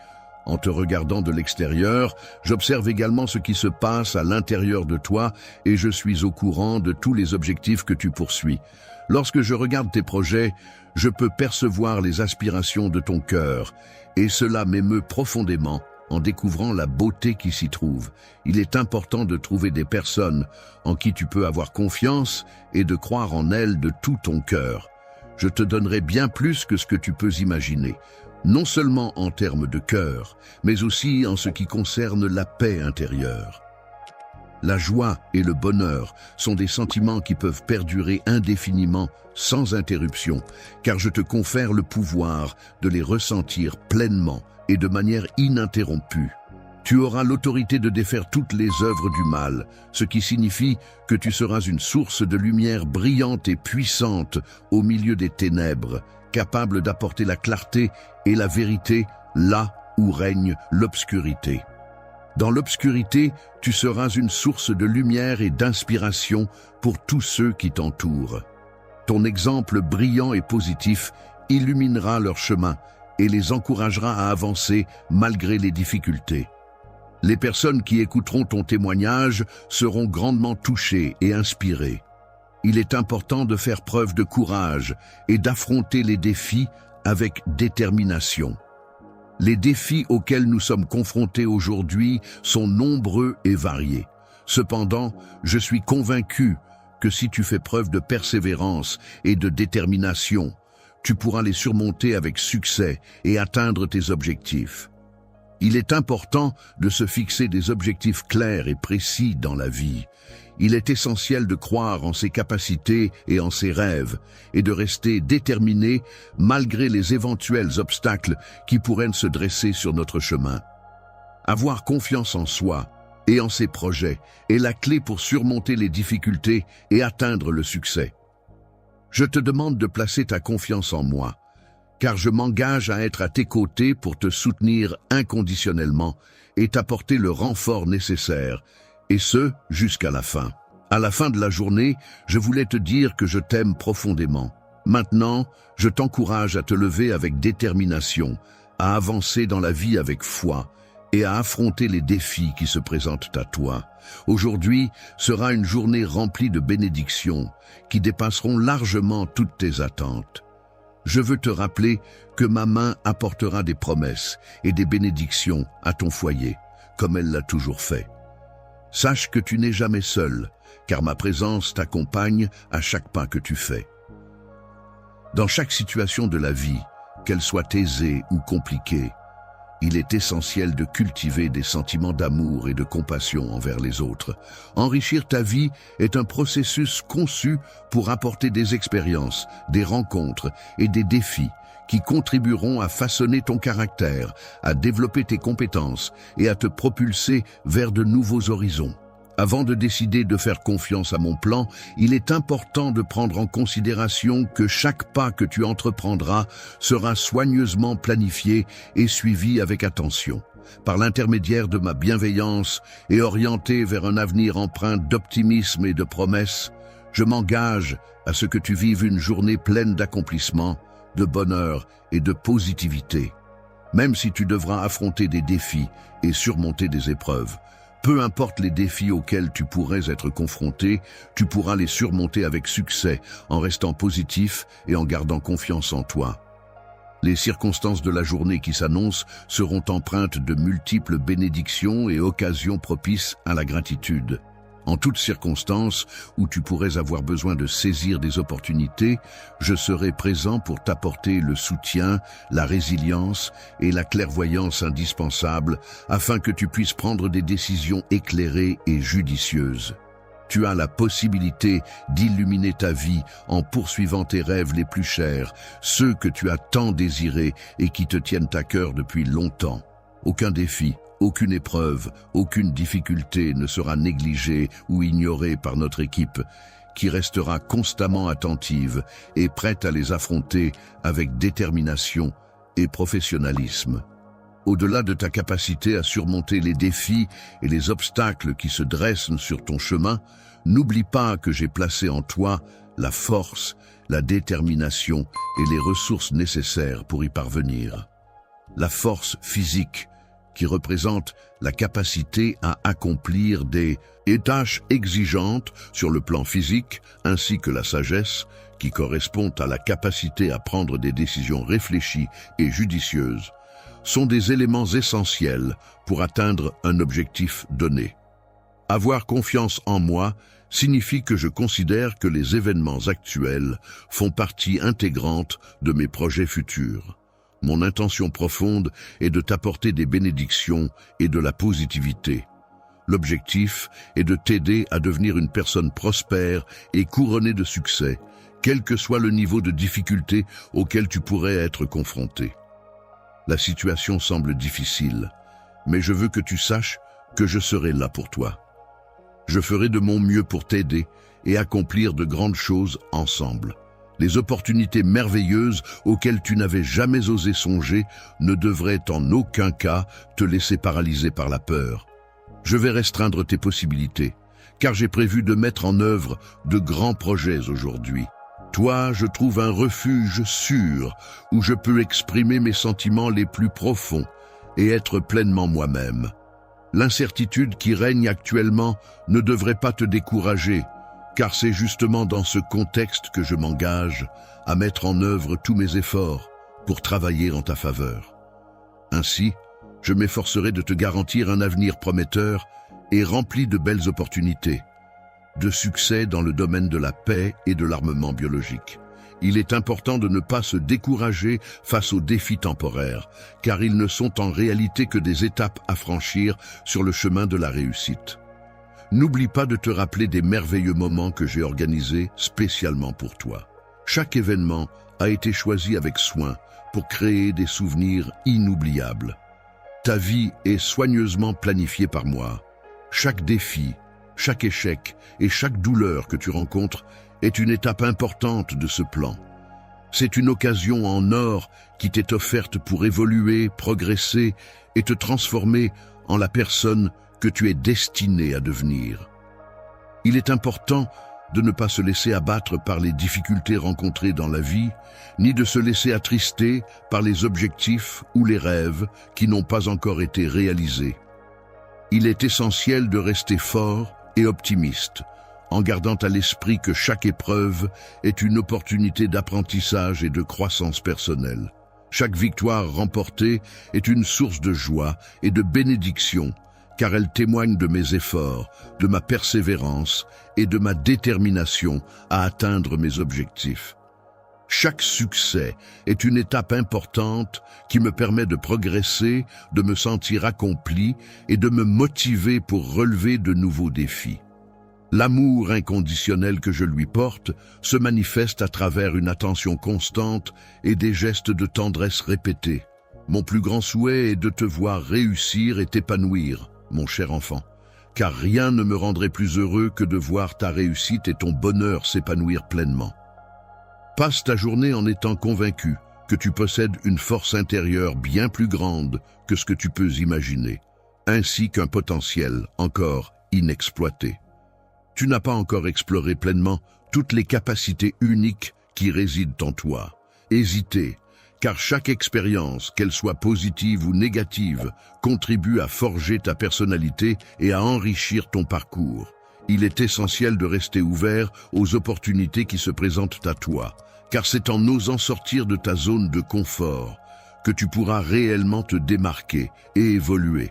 En te regardant de l'extérieur, j'observe également ce qui se passe à l'intérieur de toi et je suis au courant de tous les objectifs que tu poursuis. Lorsque je regarde tes projets, je peux percevoir les aspirations de ton cœur et cela m'émeut profondément en découvrant la beauté qui s'y trouve. Il est important de trouver des personnes en qui tu peux avoir confiance et de croire en elles de tout ton cœur. Je te donnerai bien plus que ce que tu peux imaginer, non seulement en termes de cœur, mais aussi en ce qui concerne la paix intérieure. La joie et le bonheur sont des sentiments qui peuvent perdurer indéfiniment, sans interruption, car je te confère le pouvoir de les ressentir pleinement et de manière ininterrompue. Tu auras l'autorité de défaire toutes les œuvres du mal, ce qui signifie que tu seras une source de lumière brillante et puissante au milieu des ténèbres, capable d'apporter la clarté et la vérité là où règne l'obscurité. Dans l'obscurité, tu seras une source de lumière et d'inspiration pour tous ceux qui t'entourent. Ton exemple brillant et positif illuminera leur chemin et les encouragera à avancer malgré les difficultés. Les personnes qui écouteront ton témoignage seront grandement touchées et inspirées. Il est important de faire preuve de courage et d'affronter les défis avec détermination. Les défis auxquels nous sommes confrontés aujourd'hui sont nombreux et variés. Cependant, je suis convaincu que si tu fais preuve de persévérance et de détermination, tu pourras les surmonter avec succès et atteindre tes objectifs. Il est important de se fixer des objectifs clairs et précis dans la vie. Il est essentiel de croire en ses capacités et en ses rêves, et de rester déterminé malgré les éventuels obstacles qui pourraient se dresser sur notre chemin. Avoir confiance en soi et en ses projets est la clé pour surmonter les difficultés et atteindre le succès. Je te demande de placer ta confiance en moi, car je m'engage à être à tes côtés pour te soutenir inconditionnellement et t'apporter le renfort nécessaire, et ce, jusqu'à la fin. À la fin de la journée, je voulais te dire que je t'aime profondément. Maintenant, je t'encourage à te lever avec détermination, à avancer dans la vie avec foi et à affronter les défis qui se présentent à toi. Aujourd'hui sera une journée remplie de bénédictions qui dépasseront largement toutes tes attentes. Je veux te rappeler que ma main apportera des promesses et des bénédictions à ton foyer, comme elle l'a toujours fait. Sache que tu n'es jamais seul, car ma présence t'accompagne à chaque pas que tu fais. Dans chaque situation de la vie, qu'elle soit aisée ou compliquée, il est essentiel de cultiver des sentiments d'amour et de compassion envers les autres. Enrichir ta vie est un processus conçu pour apporter des expériences, des rencontres et des défis qui contribueront à façonner ton caractère, à développer tes compétences et à te propulser vers de nouveaux horizons. Avant de décider de faire confiance à mon plan, il est important de prendre en considération que chaque pas que tu entreprendras sera soigneusement planifié et suivi avec attention. Par l'intermédiaire de ma bienveillance et orienté vers un avenir empreint d'optimisme et de promesses, je m'engage à ce que tu vives une journée pleine d'accomplissements, de bonheur et de positivité. Même si tu devras affronter des défis et surmonter des épreuves, peu importe les défis auxquels tu pourrais être confronté, tu pourras les surmonter avec succès en restant positif et en gardant confiance en toi. Les circonstances de la journée qui s'annoncent seront empreintes de multiples bénédictions et occasions propices à la gratitude. En toutes circonstances où tu pourrais avoir besoin de saisir des opportunités, je serai présent pour t'apporter le soutien, la résilience et la clairvoyance indispensables afin que tu puisses prendre des décisions éclairées et judicieuses. Tu as la possibilité d'illuminer ta vie en poursuivant tes rêves les plus chers, ceux que tu as tant désirés et qui te tiennent à cœur depuis longtemps. Aucun défi, aucune épreuve, aucune difficulté ne sera négligée ou ignorée par notre équipe, qui restera constamment attentive et prête à les affronter avec détermination et professionnalisme. Au-delà de ta capacité à surmonter les défis et les obstacles qui se dressent sur ton chemin, n'oublie pas que j'ai placé en toi la force, la détermination et les ressources nécessaires pour y parvenir. La force physique, qui représente la capacité à accomplir des tâches exigeantes sur le plan physique, ainsi que la sagesse, qui correspond à la capacité à prendre des décisions réfléchies et judicieuses, sont des éléments essentiels pour atteindre un objectif donné. Avoir confiance en moi signifie que je considère que les événements actuels font partie intégrante de mes projets futurs. Mon intention profonde est de t'apporter des bénédictions et de la positivité. L'objectif est de t'aider à devenir une personne prospère et couronnée de succès, quel que soit le niveau de difficulté auquel tu pourrais être confronté. La situation semble difficile, mais je veux que tu saches que je serai là pour toi. Je ferai de mon mieux pour t'aider et accomplir de grandes choses ensemble. Les opportunités merveilleuses auxquelles tu n'avais jamais osé songer ne devraient en aucun cas te laisser paralyser par la peur. Je vais restreindre tes possibilités, car j'ai prévu de mettre en œuvre de grands projets aujourd'hui. Toi, je trouve un refuge sûr où je peux exprimer mes sentiments les plus profonds et être pleinement moi-même. L'incertitude qui règne actuellement ne devrait pas te décourager, car c'est justement dans ce contexte que je m'engage à mettre en œuvre tous mes efforts pour travailler en ta faveur. Ainsi, je m'efforcerai de te garantir un avenir prometteur et rempli de belles opportunités, de succès dans le domaine de la paix et de l'armement biologique. Il est important de ne pas se décourager face aux défis temporaires, car ils ne sont en réalité que des étapes à franchir sur le chemin de la réussite. N'oublie pas de te rappeler des merveilleux moments que j'ai organisés spécialement pour toi. Chaque événement a été choisi avec soin pour créer des souvenirs inoubliables. Ta vie est soigneusement planifiée par moi. Chaque défi, chaque échec et chaque douleur que tu rencontres est une étape importante de ce plan. C'est une occasion en or qui t'est offerte pour évoluer, progresser et te transformer en la personne que tu es destiné à devenir. Il est important de ne pas se laisser abattre par les difficultés rencontrées dans la vie, ni de se laisser attrister par les objectifs ou les rêves qui n'ont pas encore été réalisés. Il est essentiel de rester fort et optimiste, en gardant à l'esprit que chaque épreuve est une opportunité d'apprentissage et de croissance personnelle. Chaque victoire remportée est une source de joie et de bénédiction, car elle témoigne de mes efforts, de ma persévérance et de ma détermination à atteindre mes objectifs. Chaque succès est une étape importante qui me permet de progresser, de me sentir accompli et de me motiver pour relever de nouveaux défis. L'amour inconditionnel que je lui porte se manifeste à travers une attention constante et des gestes de tendresse répétés. Mon plus grand souhait est de te voir réussir et t'épanouir, mon cher enfant, car rien ne me rendrait plus heureux que de voir ta réussite et ton bonheur s'épanouir pleinement. Passe ta journée en étant convaincu que tu possèdes une force intérieure bien plus grande que ce que tu peux imaginer, ainsi qu'un potentiel encore inexploité. Tu n'as pas encore exploré pleinement toutes les capacités uniques qui résident en toi. Hésitez, car chaque expérience, qu'elle soit positive ou négative, contribue à forger ta personnalité et à enrichir ton parcours. Il est essentiel de rester ouvert aux opportunités qui se présentent à toi, car c'est en osant sortir de ta zone de confort que tu pourras réellement te démarquer et évoluer.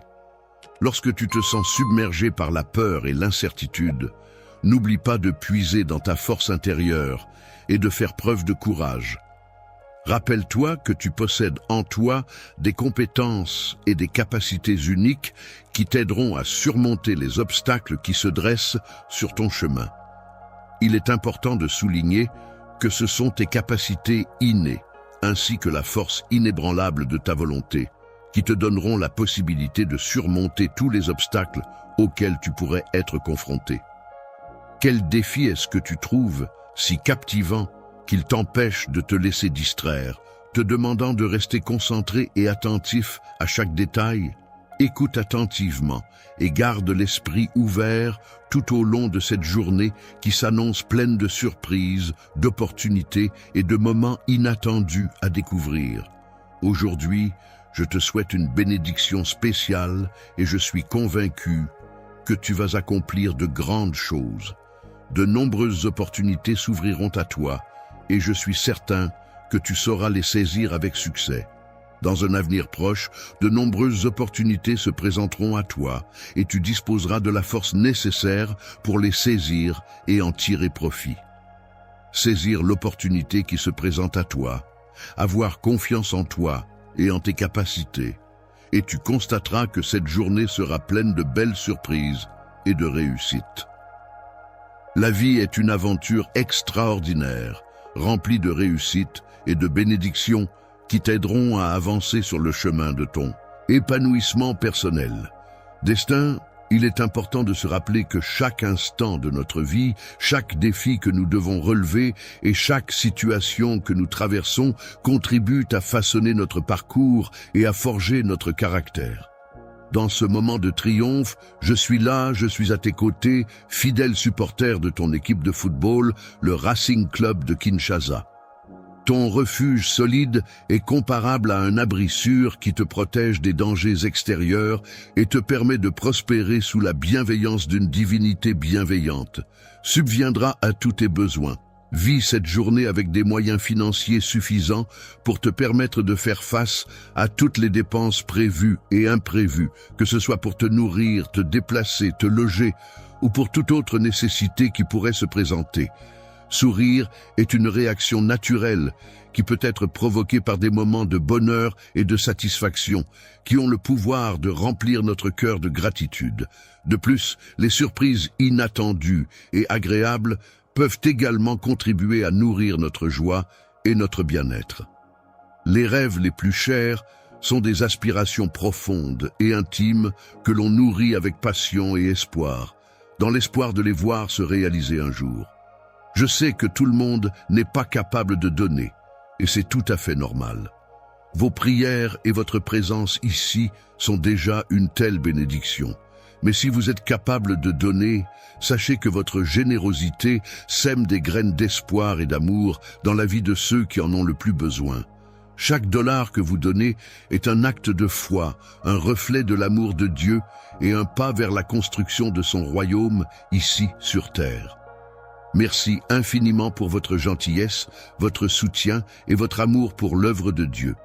Lorsque tu te sens submergé par la peur et l'incertitude, n'oublie pas de puiser dans ta force intérieure et de faire preuve de courage. Rappelle-toi que tu possèdes en toi des compétences et des capacités uniques qui t'aideront à surmonter les obstacles qui se dressent sur ton chemin. Il est important de souligner que ce sont tes capacités innées, ainsi que la force inébranlable de ta volonté, qui te donneront la possibilité de surmonter tous les obstacles auxquels tu pourrais être confronté. Quel défi est-ce que tu trouves si captivant qu'il t'empêche de te laisser distraire, te demandant de rester concentré et attentif à chaque détail? Écoute attentivement et garde l'esprit ouvert tout au long de cette journée qui s'annonce pleine de surprises, d'opportunités et de moments inattendus à découvrir. Aujourd'hui, je te souhaite une bénédiction spéciale et je suis convaincu que tu vas accomplir de grandes choses. De nombreuses opportunités s'ouvriront à toi et je suis certain que tu sauras les saisir avec succès. Dans un avenir proche, de nombreuses opportunités se présenteront à toi et tu disposeras de la force nécessaire pour les saisir et en tirer profit. Saisir l'opportunité qui se présente à toi, avoir confiance en toi et en tes capacités, et tu constateras que cette journée sera pleine de belles surprises et de réussites. La vie est une aventure extraordinaire, remplie de réussites et de bénédictions qui t'aideront à avancer sur le chemin de ton épanouissement personnel. Destin, il est important de se rappeler que chaque instant de notre vie, chaque défi que nous devons relever et chaque situation que nous traversons contribuent à façonner notre parcours et à forger notre caractère. Dans ce moment de triomphe, je suis là, je suis à tes côtés, fidèle supporter de ton équipe de football, le Racing Club de Kinshasa. Ton refuge solide est comparable à un abri sûr qui te protège des dangers extérieurs et te permet de prospérer sous la bienveillance d'une divinité bienveillante. Subviendra à tous tes besoins. Vis cette journée avec des moyens financiers suffisants pour te permettre de faire face à toutes les dépenses prévues et imprévues, que ce soit pour te nourrir, te déplacer, te loger ou pour toute autre nécessité qui pourrait se présenter. Sourire est une réaction naturelle qui peut être provoquée par des moments de bonheur et de satisfaction qui ont le pouvoir de remplir notre cœur de gratitude. De plus, les surprises inattendues et agréables peuvent également contribuer à nourrir notre joie et notre bien-être. Les rêves les plus chers sont des aspirations profondes et intimes que l'on nourrit avec passion et espoir, dans l'espoir de les voir se réaliser un jour. Je sais que tout le monde n'est pas capable de donner, et c'est tout à fait normal. Vos prières et votre présence ici sont déjà une telle bénédiction. Mais si vous êtes capable de donner, sachez que votre générosité sème des graines d'espoir et d'amour dans la vie de ceux qui en ont le plus besoin. Chaque dollar que vous donnez est un acte de foi, un reflet de l'amour de Dieu et un pas vers la construction de son royaume ici sur terre. Merci infiniment pour votre gentillesse, votre soutien et votre amour pour l'œuvre de Dieu.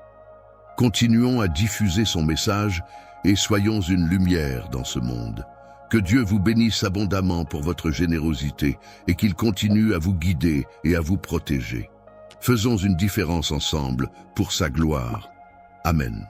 Continuons à diffuser son message et soyons une lumière dans ce monde. Que Dieu vous bénisse abondamment pour votre générosité et qu'il continue à vous guider et à vous protéger. Faisons une différence ensemble pour sa gloire. Amen.